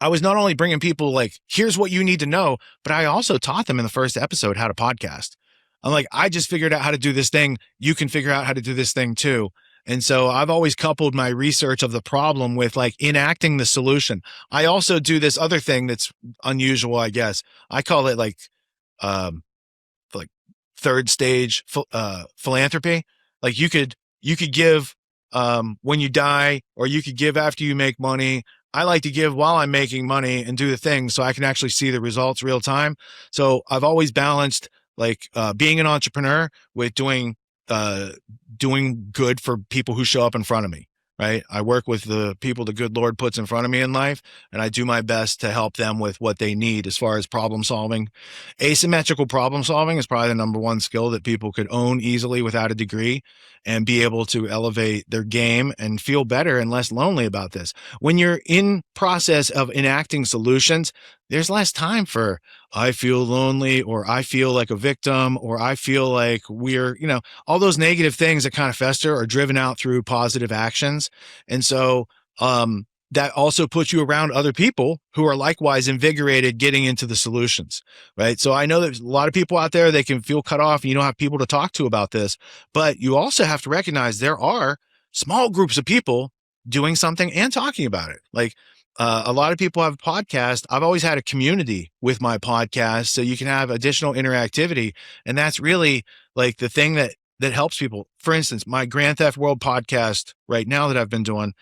I was not only bringing people like, here's what you need to know, but I also taught them in the first episode how to podcast. I'm like, I just figured out how to do this thing. You can figure out how to do this thing too. And so I've always coupled my research of the problem with like enacting the solution. I also do this other thing that's unusual, I guess. I call it like third stage philanthropy. Like you could give when you die, or you could give after you make money. I like to give while I'm making money and do the thing so I can actually see the results real time. So I've always balanced like being an entrepreneur with doing good for people who show up in front of me. Right. I work with the people the good Lord puts in front of me in life, and I do my best to help them with what they need as far as problem solving. Asymmetrical problem solving is probably the number one skill that people could own easily without a degree and be able to elevate their game and feel better and less lonely about this. When you're in process of enacting solutions, there's less time for I feel lonely, or I feel like a victim, or I feel like we're, all those negative things that kind of fester are driven out through positive actions. And so that also puts you around other people who are likewise invigorated getting into the solutions, right? So I know there's a lot of people out there, they can feel cut off and you don't have people to talk to about this, but you also have to recognize there are small groups of people doing something and talking about it. Like, a lot of people have podcasts. I've always had a community with my podcast, so you can have additional interactivity. And that's really like the thing that helps people. For instance, my Grand Theft World podcast right now that I've been doing,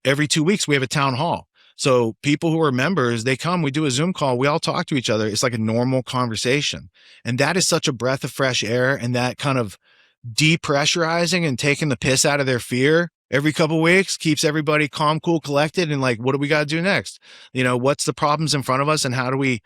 every 2 weeks, we have a town hall. So people who are members, they come, we do a Zoom call, we all talk to each other. It's like a normal conversation. And that is such a breath of fresh air, and that kind of depressurizing and taking the piss out of their fear every couple of weeks keeps everybody calm, cool, collected, and like, what do we got to do next? What's the problems in front of us, and how do we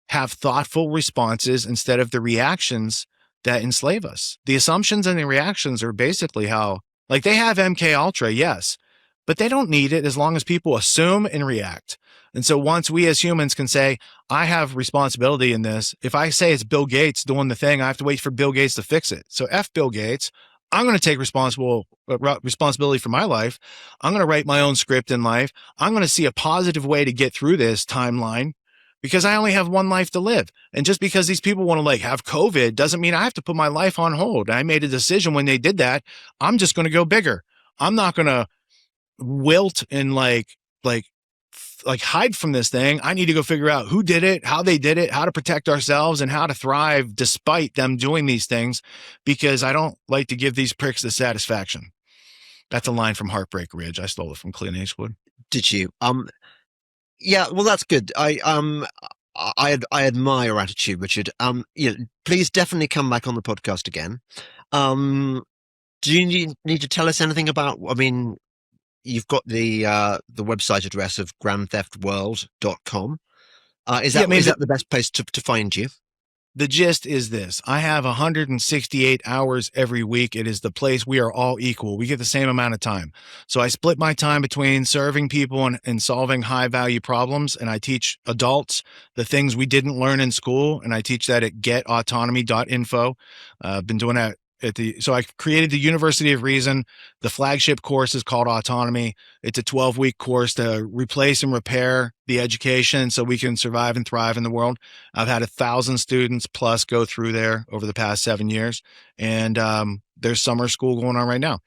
have thoughtful responses instead of the reactions that enslave us? The assumptions and the reactions are basically how, like, they have MK Ultra, yes, but they don't need it as long as people assume and react. And so once we as humans can say, I have responsibility in this. If I say it's Bill Gates doing the thing, I have to wait for Bill Gates to fix it. So F Bill Gates. I'm going to take responsibility for my life. I'm going to write my own script in life. I'm going to see a positive way to get through this timeline, because I only have one life to live. And just because these people want to like have COVID doesn't mean I have to put my life on hold. I made a decision when they did that. I'm just going to go bigger. I'm not going to wilt and like hide from this thing. I need to go figure out who did it, how they did it, how to protect ourselves, and how to thrive despite them doing these things, because I don't like to give these pricks the satisfaction. That's a line from Heartbreak Ridge. I stole it from Clint Eastwood. Did you? Yeah, well, that's good. I admire your attitude, Richard. Please definitely come back on the podcast again. Do you need to tell us anything about, you've got the website address of grandtheftworld.com. Is that the best place to find you? The gist is this. I have 168 hours every week. It is the place we are all equal. We get the same amount of time. So I split my time between serving people and solving high value problems. And I teach adults the things we didn't learn in school. And I teach that at getautonomy.info. I've been doing that so I created the University of Reason. The flagship course is called Autonomy. It's a 12-week course to replace and repair the education so we can survive and thrive in the world. I've had 1,000 students plus go through there over the past 7 years. And there's summer school going on right now.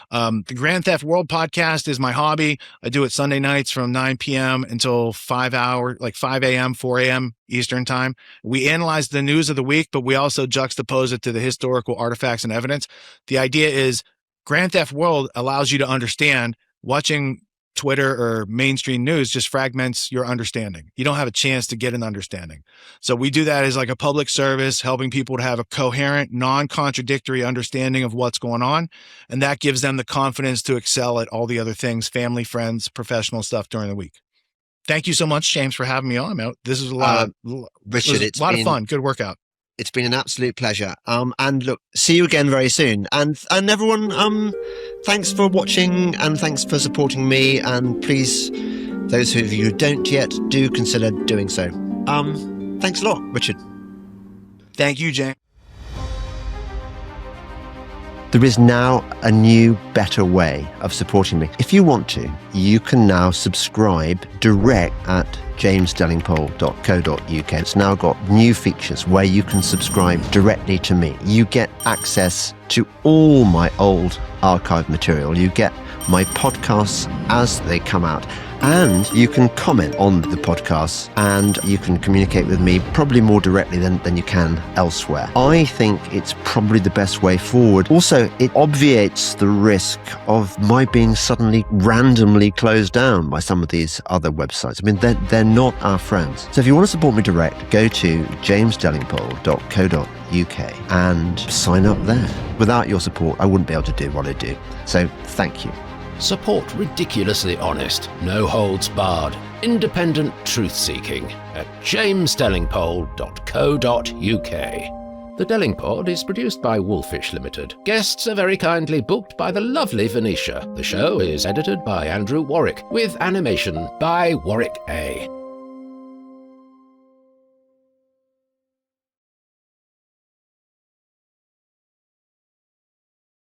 The Grand Theft World podcast is my hobby. I do it Sunday nights from 9 p.m. until 5 a.m., 4 a.m. Eastern time. We analyze the news of the week, but we also juxtapose it to the historical artifacts and evidence. The idea is Grand Theft World allows you to understand watching Twitter or mainstream news just fragments your understanding. You don't have a chance to get an understanding. So we do that as like a public service, helping people to have a coherent, non-contradictory understanding of what's going on. And that gives them the confidence to excel at all the other things, family, friends, professional stuff during the week. Thank you so much, James, for having me on. This is a lot, Richard, it's a lot of fun. Good workout. It's been an absolute pleasure. And look, see you again very soon. And everyone, thanks for watching and thanks for supporting me. And please, those of you who don't yet, do consider doing so. Thanks a lot, Richard. Thank you, James. There is now a new, better way of supporting me. If you want to, you can now subscribe direct at jamesdelingpole.co.uk. It's now got new features where you can subscribe directly to me. You get access to all my old archive material. You get my podcasts as they come out. And you can comment on the podcasts and you can communicate with me probably more directly than you can elsewhere. I think it's probably the best way forward. Also, it obviates the risk of my being suddenly randomly closed down by some of these other websites. I mean, they're not our friends. So if you want to support me direct, go to jamesdelingpole.co.uk and sign up there. Without your support, I wouldn't be able to do what I do. So thank you. Support ridiculously honest, no holds barred, independent truth-seeking at jamesdelingpole.co.uk. The Delingpole is produced by Wolfish Limited. Guests are very kindly booked by the lovely Venetia. The show is edited by Andrew Warwick, with animation by Warwick A.